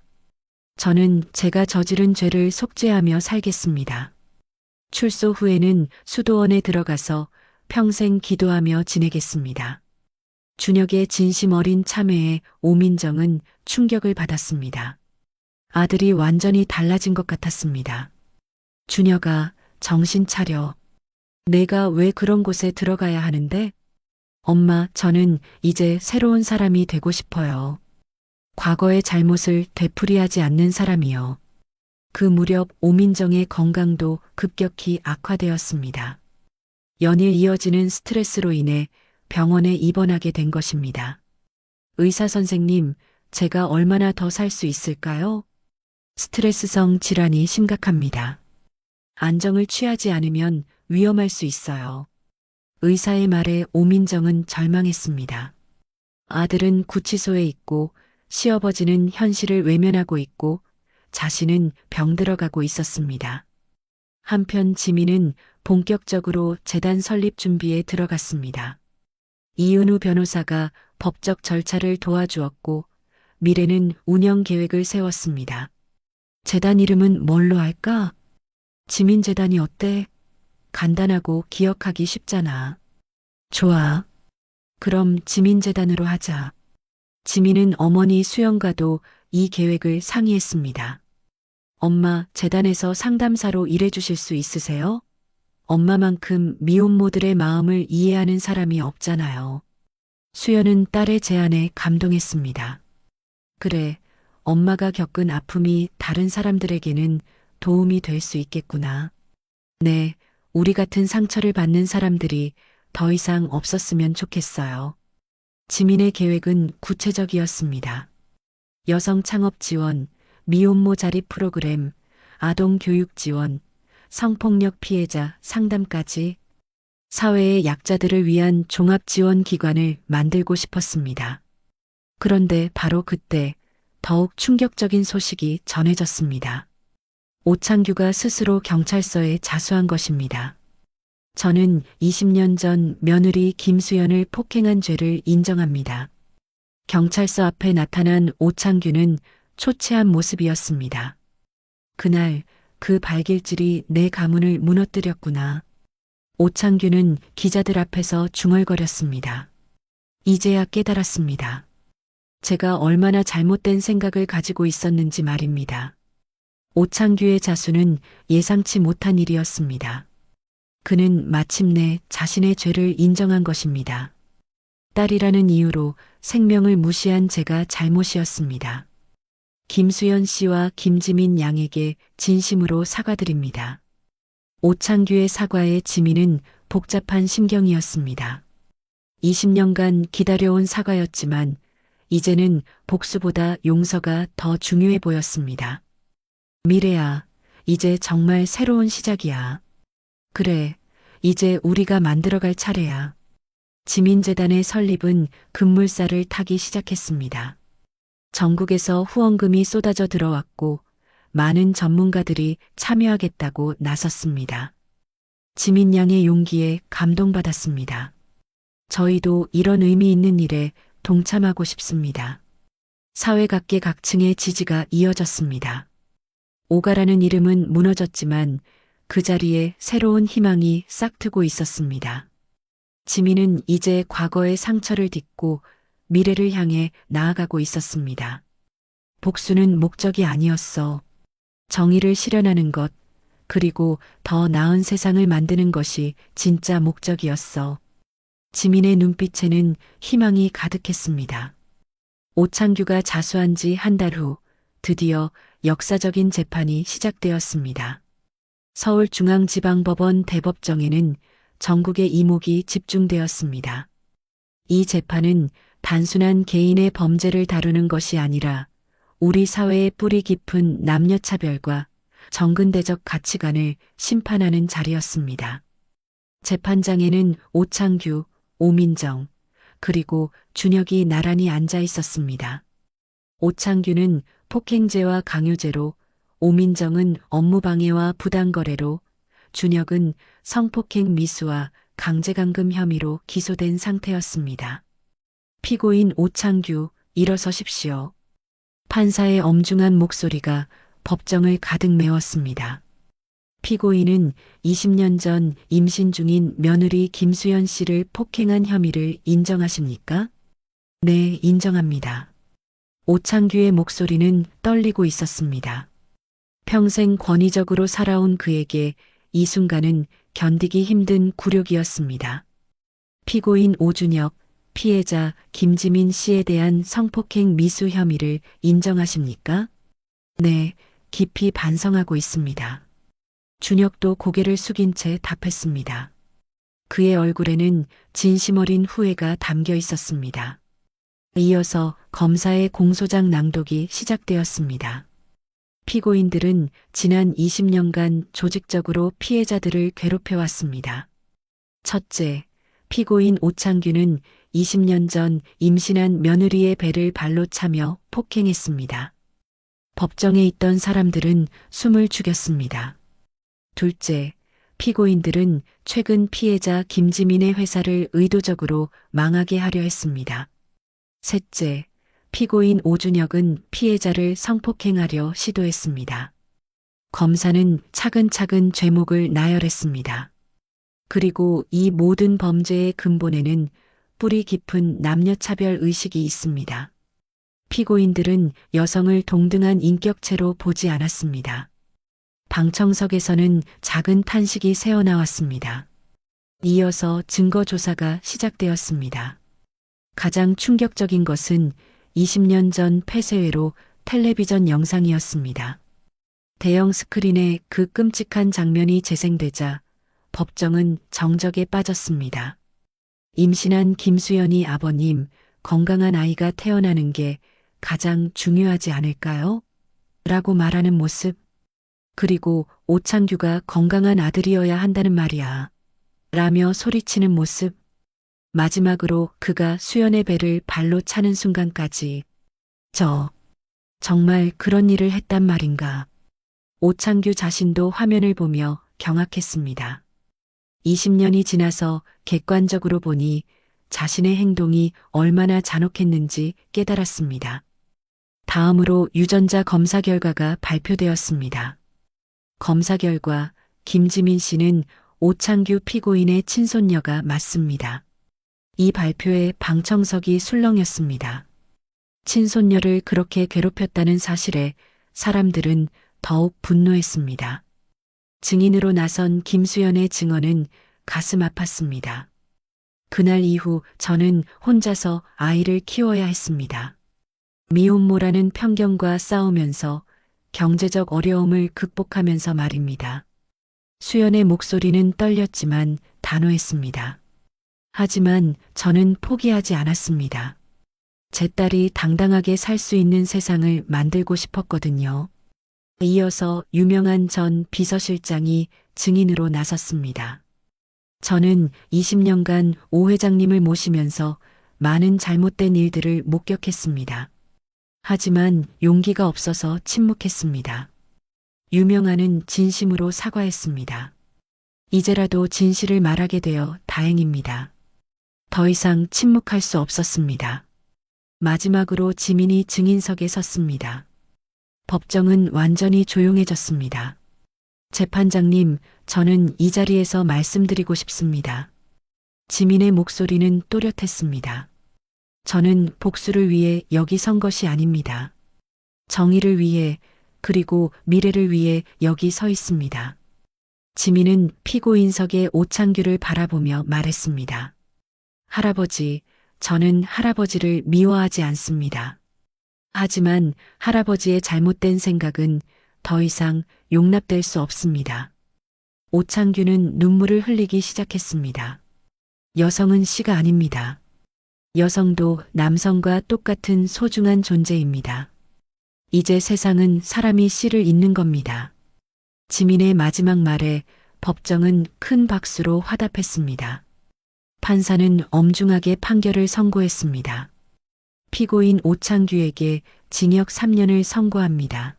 저는 제가 저지른 죄를 속죄하며 살겠습니다. 출소 후에는 수도원에 들어가서 평생 기도하며 지내겠습니다. 준혁의 진심 어린 참회에 오민정은 충격을 받았습니다. 아들이 완전히 달라진 것 같았습니다. 준혁아, 정신 차려. 내가 왜 그런 곳에 들어가야 하는데? 엄마, 저는 이제 새로운 사람이 되고 싶어요. 과거의 잘못을 되풀이하지 않는 사람이요. 그 무렵 오민정의 건강도 급격히 악화되었습니다. 연일 이어지는 스트레스로 인해 병원에 입원하게 된 것입니다. 의사 선생님, 제가 얼마나 더 살 수 있을까요? 스트레스성 질환이 심각합니다. 안정을 취하지 않으면 위험할 수 있어요. 의사의 말에 오민정은 절망했습니다. 아들은 구치소에 있고 시어버지는 현실을 외면하고 있고 자신은 병들어가고 있었습니다. 한편 지민은 본격적으로 재단 설립 준비에 들어갔습니다. 이은우 변호사가 법적 절차를 도와주었고 미래는 운영 계획을 세웠습니다. 재단 이름은 뭘로 할까? 지민재단이 어때? 간단하고 기억하기 쉽잖아. 좋아. 그럼 지민재단으로 하자. 지민은 어머니 수영과도 이 계획을 상의했습니다. 엄마, 재단에서 상담사로 일해주실 수 있으세요? 엄마만큼 미혼모들의 마음을 이해하는 사람이 없잖아요. 수연은 딸의 제안에 감동했습니다. 그래, 엄마가 겪은 아픔이 다른 사람들에게는 도움이 될 수 있겠구나. 네, 우리 같은 상처를 받는 사람들이 더 이상 없었으면 좋겠어요. 지민의 계획은 구체적이었습니다. 여성 창업 지원, 미혼모 자립 프로그램, 아동 교육 지원, 성폭력 피해자 상담까지 사회의 약자들을 위한 종합 지원 기관을 만들고 싶었습니다. 그런데 바로 그때 더욱 충격적인 소식이 전해졌습니다. 오창규가 스스로 경찰서에 자수한 것입니다. 저는 20년 전 며느리 김수연을 폭행한 죄를 인정합니다. 경찰서 앞에 나타난 오창규는 초췌한 모습이었습니다. 그날 그 발길질이 내 가문을 무너뜨렸구나. 오창규는 기자들 앞에서 중얼거렸습니다. 이제야 깨달았습니다. 제가 얼마나 잘못된 생각을 가지고 있었는지 말입니다. 오창규의 자수는 예상치 못한 일이었습니다. 그는 마침내 자신의 죄를 인정한 것입니다. 딸이라는 이유로 생명을 무시한 제가 잘못이었습니다. 김수연 씨와 김지민 양에게 진심으로 사과드립니다. 오창규의 사과에 지민은 복잡한 심경이었습니다. 20년간 기다려온 사과였지만 이제는 복수보다 용서가 더 중요해 보였습니다. 미래야, 이제 정말 새로운 시작이야. 그래, 이제 우리가 만들어갈 차례야. 지민재단의 설립은 급물살을 타기 시작했습니다. 전국에서 후원금이 쏟아져 들어왔고 많은 전문가들이 참여하겠다고 나섰습니다. 지민 양의 용기에 감동받았습니다. 저희도 이런 의미 있는 일에 동참하고 싶습니다. 사회 각계 각층의 지지가 이어졌습니다. 오가라는 이름은 무너졌지만 그 자리에 새로운 희망이 싹트고 있었습니다. 지민은 이제 과거의 상처를 딛고 미래를 향해 나아가고 있었습니다. 복수는 목적이 아니었어. 정의를 실현하는 것, 그리고 더 나은 세상을 만드는 것이 진짜 목적이었어. 지민의 눈빛에는 희망이 가득했습니다. 오창규가 자수한 지 한 달 후 드디어 역사적인 재판이 시작되었습니다. 서울중앙지방법원 대법정에는 전국의 이목이 집중되었습니다. 이 재판은 단순한 개인의 범죄를 다루는 것이 아니라 우리 사회의 뿌리 깊은 남녀차별과 정근대적 가치관을 심판하는 자리였습니다. 재판장에는 오창규, 오민정, 그리고 준혁이 나란히 앉아 있었습니다. 오창규는 폭행죄와 강요죄로, 오민정은 업무방해와 부당거래로, 준혁은 성폭행 미수와 강제감금 혐의로 기소된 상태였습니다. 피고인 오창규, 일어서십시오. 판사의 엄중한 목소리가 법정을 가득 메웠습니다. 피고인은 20년 전 임신 중인 며느리 김수연 씨를 폭행한 혐의를 인정하십니까? 네, 인정합니다. 오창규의 목소리는 떨리고 있었습니다. 평생 권위적으로 살아온 그에게 이 순간은 견디기 힘든 굴욕이었습니다. 피고인 오준혁, 피해자 김지민 씨에 대한 성폭행 미수 혐의를 인정하십니까? 네, 깊이 반성하고 있습니다. 준혁도 고개를 숙인 채 답했습니다. 그의 얼굴에는 진심 어린 후회가 담겨 있었습니다. 이어서 검사의 공소장 낭독이 시작되었습니다. 피고인들은 지난 20년간 조직적으로 피해자들을 괴롭혀왔습니다. 첫째, 피고인 오창규는 20년 전 임신한 며느리의 배를 발로 차며 폭행했습니다. 법정에 있던 사람들은 숨을 죽였습니다. 둘째, 피고인들은 최근 피해자 김지민의 회사를 의도적으로 망하게 하려 했습니다. 셋째, 피고인 오준혁은 피해자를 성폭행하려 시도했습니다. 검사는 차근차근 죄목을 나열했습니다. 그리고 이 모든 범죄의 근본에는 뿌리 깊은 남녀차별 의식이 있습니다. 피고인들은 여성을 동등한 인격체로 보지 않았습니다. 방청석에서는 작은 탄식이 새어나왔습니다. 이어서 증거 조사가 시작되었습니다. 가장 충격적인 것은 20년 전 폐쇄회로 텔레비전 영상이었습니다. 대형 스크린에 그 끔찍한 장면이 재생되자 법정은 정적에 빠졌습니다. 임신한 김수연이 아버님, 건강한 아이가 태어나는 게 가장 중요하지 않을까요? 라고 말하는 모습. 그리고 오창규가 건강한 아들이어야 한다는 말이야. 라며 소리치는 모습. 마지막으로 그가 수연의 배를 발로 차는 순간까지 정말 그런 일을 했단 말인가. 오창규 자신도 화면을 보며 경악했습니다. 20년이 지나서 객관적으로 보니 자신의 행동이 얼마나 잔혹했는지 깨달았습니다. 다음으로 유전자 검사 결과가 발표되었습니다. 검사 결과 김지민 씨는 오창규 피고인의 친손녀가 맞습니다. 이 발표에 방청석이 술렁였습니다. 친손녀를 그렇게 괴롭혔다는 사실에 사람들은 더욱 분노했습니다. 증인으로 나선 김수연의 증언은 가슴 아팠습니다. 그날 이후 저는 혼자서 아이를 키워야 했습니다. 미혼모라는 편견과 싸우면서 경제적 어려움을 극복하면서 말입니다. 수연의 목소리는 떨렸지만 단호했습니다. 하지만 저는 포기하지 않았습니다. 제 딸이 당당하게 살 수 있는 세상을 만들고 싶었거든요. 이어서 유명한 전 비서실장이 증인으로 나섰습니다. 저는 20년간 오 회장님을 모시면서 많은 잘못된 일들을 목격했습니다. 하지만 용기가 없어서 침묵했습니다. 유명한은 진심으로 사과했습니다. 이제라도 진실을 말하게 되어 다행입니다. 더 이상 침묵할 수 없었습니다. 마지막으로 지민이 증인석에 섰습니다. 법정은 완전히 조용해졌습니다. 재판장님, 저는 이 자리에서 말씀드리고 싶습니다. 지민의 목소리는 또렷했습니다. 저는 복수를 위해 여기 선 것이 아닙니다. 정의를 위해 그리고 미래를 위해 여기 서 있습니다. 지민은 피고인석의 오창규를 바라보며 말했습니다. 할아버지, 저는 할아버지를 미워하지 않습니다. 하지만 할아버지의 잘못된 생각은 더 이상 용납될 수 없습니다. 오창규는 눈물을 흘리기 시작했습니다. 여성은 씨가 아닙니다. 여성도 남성과 똑같은 소중한 존재입니다. 이제 세상은 사람이 씨를 잇는 겁니다. 지민의 마지막 말에 법정은 큰 박수로 화답했습니다. 판사는 엄중하게 판결을 선고했습니다. 피고인 오창규에게 징역 3년을 선고합니다.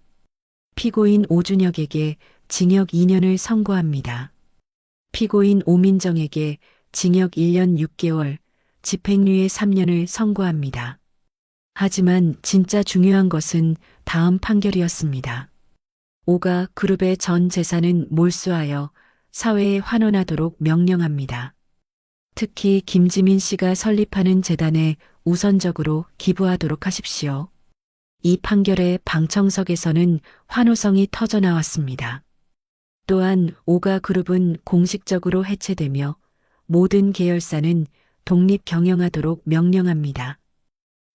피고인 오준혁에게 징역 2년을 선고합니다. 피고인 오민정에게 징역 1년 6개월, 집행유예 3년을 선고합니다. 하지만 진짜 중요한 것은 다음 판결이었습니다. 오가 그룹의 전 재산은 몰수하여 사회에 환원하도록 명령합니다. 특히 김지민 씨가 설립하는 재단에 우선적으로 기부하도록 하십시오. 이 판결에 방청석에서는 환호성이 터져 나왔습니다. 또한 오가 그룹은 공식적으로 해체되며 모든 계열사는 독립 경영하도록 명령합니다.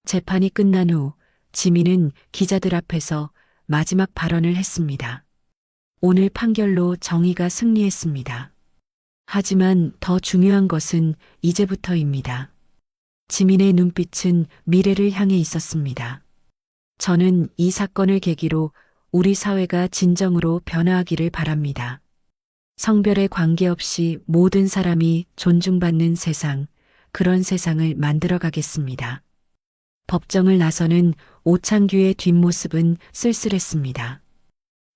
재판이 끝난 후 지민은 기자들 앞에서 마지막 발언을 했습니다. 오늘 판결로 정의가 승리했습니다. 하지만 더 중요한 것은 이제부터입니다. 지민의 눈빛은 미래를 향해 있었습니다. 저는 이 사건을 계기로 우리 사회가 진정으로 변화하기를 바랍니다. 성별에 관계없이 모든 사람이 존중받는 세상, 그런 세상을 만들어 가겠습니다. 법정을 나서는 오창규의 뒷모습은 쓸쓸했습니다.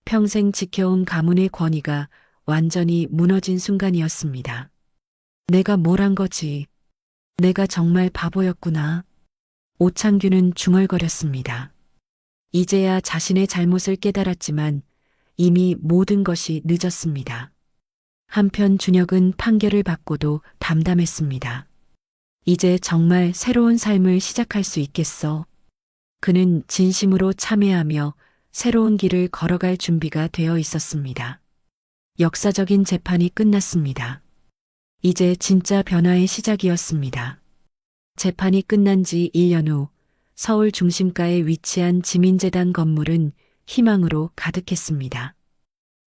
평생 지켜온 가문의 권위가 완전히 무너진 순간이었습니다. 내가 뭘 한 거지? 내가 정말 바보였구나. 오창규는 중얼거렸습니다. 이제야 자신의 잘못을 깨달았지만 이미 모든 것이 늦었습니다. 한편 준혁은 판결을 받고도 담담했습니다. 이제 정말 새로운 삶을 시작할 수 있겠어. 그는 진심으로 참회하며 새로운 길을 걸어갈 준비가 되어 있었습니다. 역사적인 재판이 끝났습니다. 이제 진짜 변화의 시작이었습니다. 재판이 끝난 지 1년 후 서울 중심가에 위치한 지민재단 건물은 희망으로 가득했습니다.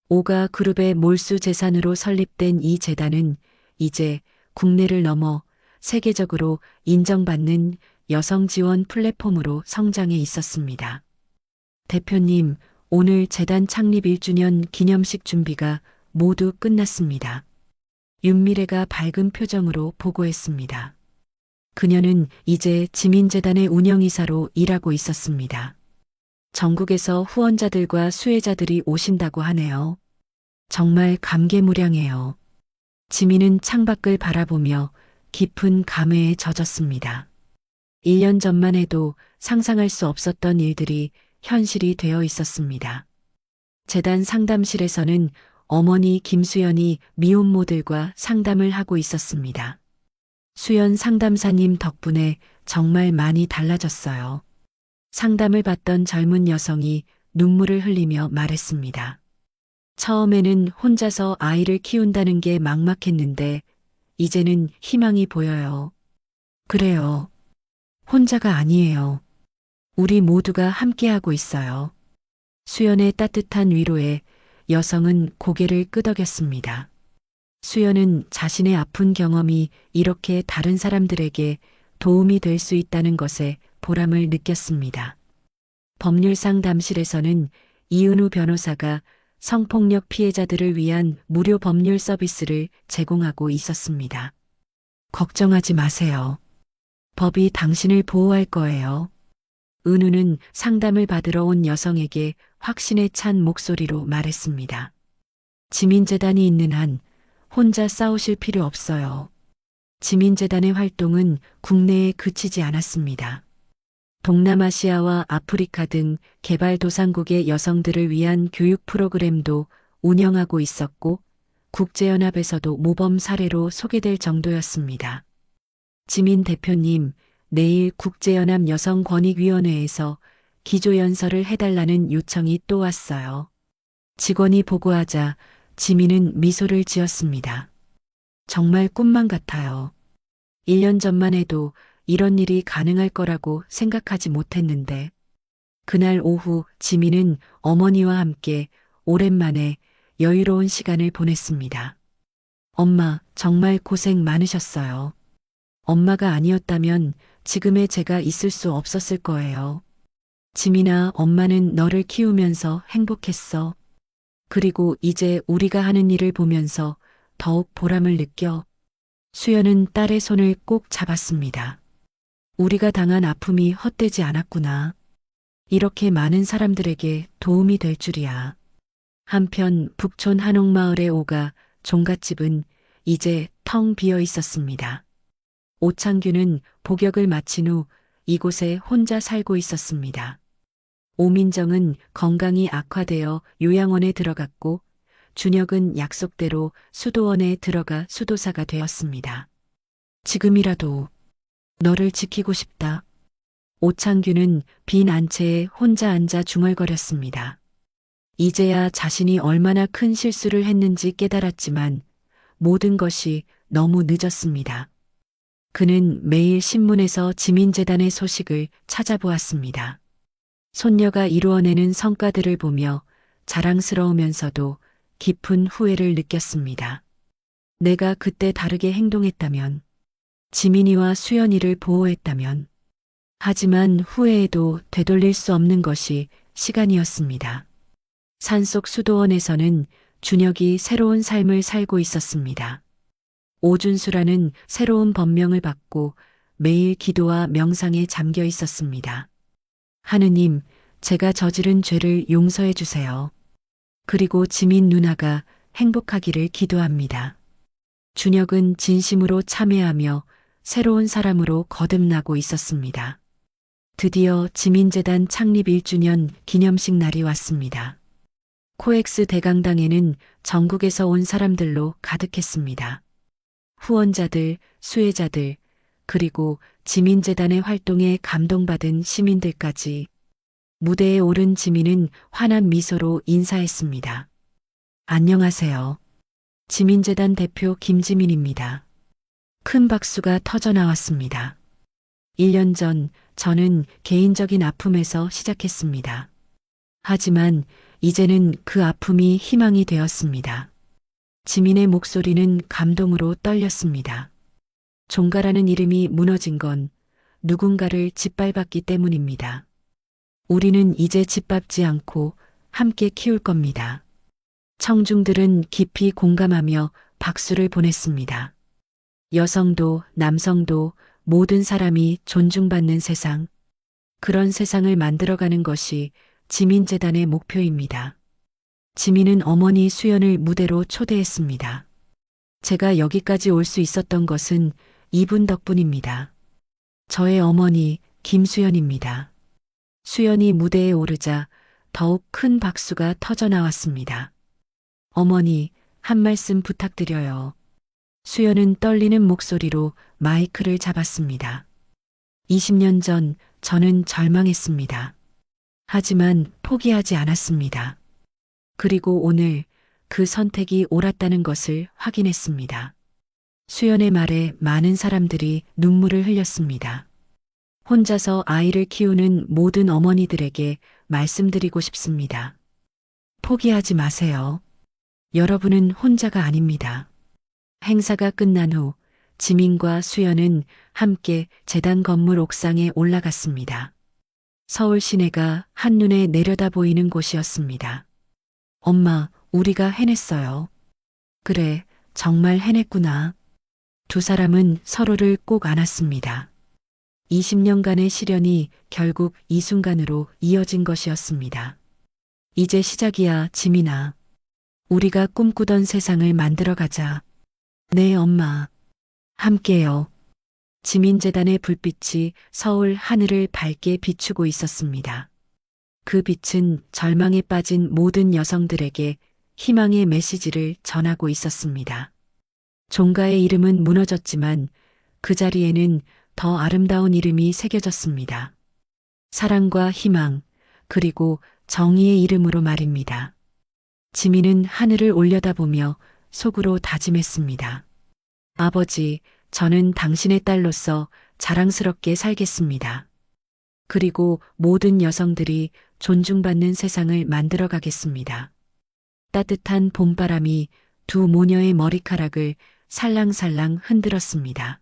오가 그룹의 몰수 재산으로 설립된 이 재단은 이제 국내를 넘어 세계적으로 인정받는 여성 지원 플랫폼으로 성장해 있었습니다. 대표님, 오늘 재단 창립 1주년 기념식 준비가 모두 끝났습니다. 윤미래가 밝은 표정으로 보고했습니다. 그녀는 이제 지민재단의 운영이사로 일하고 있었습니다. 전국에서 후원자들과 수혜자들이 오신다고 하네요. 정말 감개무량해요. 지민은 창밖을 바라보며 깊은 감회에 젖었습니다. 1년 전만 해도 상상할 수 없었던 일들이 현실이 되어 있었습니다. 재단 상담실에서는 어머니 김수연이 미혼모들과 상담을 하고 있었습니다. 수연 상담사님 덕분에 정말 많이 달라졌어요. 상담을 받던 젊은 여성이 눈물을 흘리며 말했습니다. 처음에는 혼자서 아이를 키운다는 게 막막했는데 이제는 희망이 보여요. 그래요. 혼자가 아니에요. 우리 모두가 함께하고 있어요. 수연의 따뜻한 위로에 여성은 고개를 끄덕였습니다. 수연은 자신의 아픈 경험이 이렇게 다른 사람들에게 도움이 될 수 있다는 것에 보람을 느꼈습니다. 법률상담실에서는 이은우 변호사가 성폭력 피해자들을 위한 무료 법률 서비스를 제공하고 있었습니다. 걱정하지 마세요. 법이 당신을 보호할 거예요. 은우는 상담을 받으러 온 여성에게 확신에 찬 목소리로 말했습니다. 지민재단이 있는 한 혼자 싸우실 필요 없어요. 지민재단의 활동은 국내에 그치지 않았습니다. 동남아시아와 아프리카 등 개발도상국의 여성들을 위한 교육 프로그램도 운영하고 있었고 국제연합에서도 모범 사례로 소개될 정도였습니다. 지민 대표님, 내일 국제연합 여성권익위원회에서 기조연설을 해달라는 요청이 또 왔어요. 직원이 보고하자 지민은 미소를 지었습니다. 정말 꿈만 같아요. 1년 전만 해도 이런 일이 가능할 거라고 생각하지 못했는데 그날 오후 지민은 어머니와 함께 오랜만에 여유로운 시간을 보냈습니다. 엄마, 정말 고생 많으셨어요. 엄마가 아니었다면 지금의 제가 있을 수 없었을 거예요. 지민아, 엄마는 너를 키우면서 행복했어. 그리고 이제 우리가 하는 일을 보면서 더욱 보람을 느껴. 수연은 딸의 손을 꼭 잡았습니다. 우리가 당한 아픔이 헛되지 않았구나. 이렇게 많은 사람들에게 도움이 될 줄이야. 한편 북촌 한옥마을의 오가 종갓집은 이제 텅 비어 있었습니다. 오창규는 복역을 마친 후 이곳에 혼자 살고 있었습니다. 오민정은 건강이 악화되어 요양원에 들어갔고 준혁은 약속대로 수도원에 들어가 수도사가 되었습니다. 지금이라도 너를 지키고 싶다. 오창규는 빈 안채에 혼자 앉아 중얼거렸습니다. 이제야 자신이 얼마나 큰 실수를 했는지 깨달았지만 모든 것이 너무 늦었습니다. 그는 매일 신문에서 지민재단의 소식을 찾아보았습니다. 손녀가 이루어내는 성과들을 보며 자랑스러우면서도 깊은 후회를 느꼈습니다. 내가 그때 다르게 행동했다면, 지민이와 수연이를 보호했다면, 하지만 후회에도 되돌릴 수 없는 것이 시간이었습니다. 산속 수도원에서는 준혁이 새로운 삶을 살고 있었습니다. 오준수라는 새로운 법명을 받고 매일 기도와 명상에 잠겨 있었습니다. 하느님, 제가 저지른 죄를 용서해 주세요. 그리고 지민 누나가 행복하기를 기도합니다. 준혁은 진심으로 참회하며 새로운 사람으로 거듭나고 있었습니다. 드디어 지민재단 창립 1주년 기념식 날이 왔습니다. 코엑스 대강당에는 전국에서 온 사람들로 가득했습니다. 후원자들, 수혜자들, 그리고 지민재단의 활동에 감동받은 시민들까지. 무대에 오른 지민은 환한 미소로 인사했습니다. 안녕하세요. 지민재단 대표 김지민입니다. 큰 박수가 터져 나왔습니다. 1년 전 저는 개인적인 아픔에서 시작했습니다. 하지만 이제는 그 아픔이 희망이 되었습니다. 지민의 목소리는 감동으로 떨렸습니다. 종가라는 이름이 무너진 건 누군가를 짓밟았기 때문입니다. 우리는 이제 짓밟지 않고 함께 키울 겁니다. 청중들은 깊이 공감하며 박수를 보냈습니다. 여성도 남성도 모든 사람이 존중받는 세상, 그런 세상을 만들어가는 것이 지민재단의 목표입니다. 지민은 어머니 수연을 무대로 초대했습니다. 제가 여기까지 올 수 있었던 것은 이분 덕분입니다. 저의 어머니 김수연입니다. 수연이 무대에 오르자 더욱 큰 박수가 터져 나왔습니다. 어머니, 한 말씀 부탁드려요. 수연은 떨리는 목소리로 마이크를 잡았습니다. 20년 전 저는 절망했습니다. 하지만 포기하지 않았습니다. 그리고 오늘 그 선택이 옳았다는 것을 확인했습니다. 수연의 말에 많은 사람들이 눈물을 흘렸습니다. 혼자서 아이를 키우는 모든 어머니들에게 말씀드리고 싶습니다. 포기하지 마세요. 여러분은 혼자가 아닙니다. 행사가 끝난 후 지민과 수연은 함께 재단 건물 옥상에 올라갔습니다. 서울 시내가 한눈에 내려다 보이는 곳이었습니다. 엄마, 우리가 해냈어요. 그래, 정말 해냈구나. 두 사람은 서로를 꼭 안았습니다. 20년간의 시련이 결국 이 순간으로 이어진 것이었습니다. 이제 시작이야, 지민아. 우리가 꿈꾸던 세상을 만들어가자. 네, 엄마. 함께요. 지민재단의 불빛이 서울 하늘을 밝게 비추고 있었습니다. 그 빛은 절망에 빠진 모든 여성들에게 희망의 메시지를 전하고 있었습니다. 종가의 이름은 무너졌지만 그 자리에는 더 아름다운 이름이 새겨졌습니다. 사랑과 희망, 그리고 정의의 이름으로 말입니다. 지민은 하늘을 올려다보며 속으로 다짐했습니다. 아버지, 저는 당신의 딸로서 자랑스럽게 살겠습니다. 그리고 모든 여성들이 존중받는 세상을 만들어 가겠습니다. 따뜻한 봄바람이 두 모녀의 머리카락을 살랑살랑 흔들었습니다.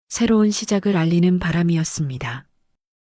새로운 시작을 알리는 바람이었습니다.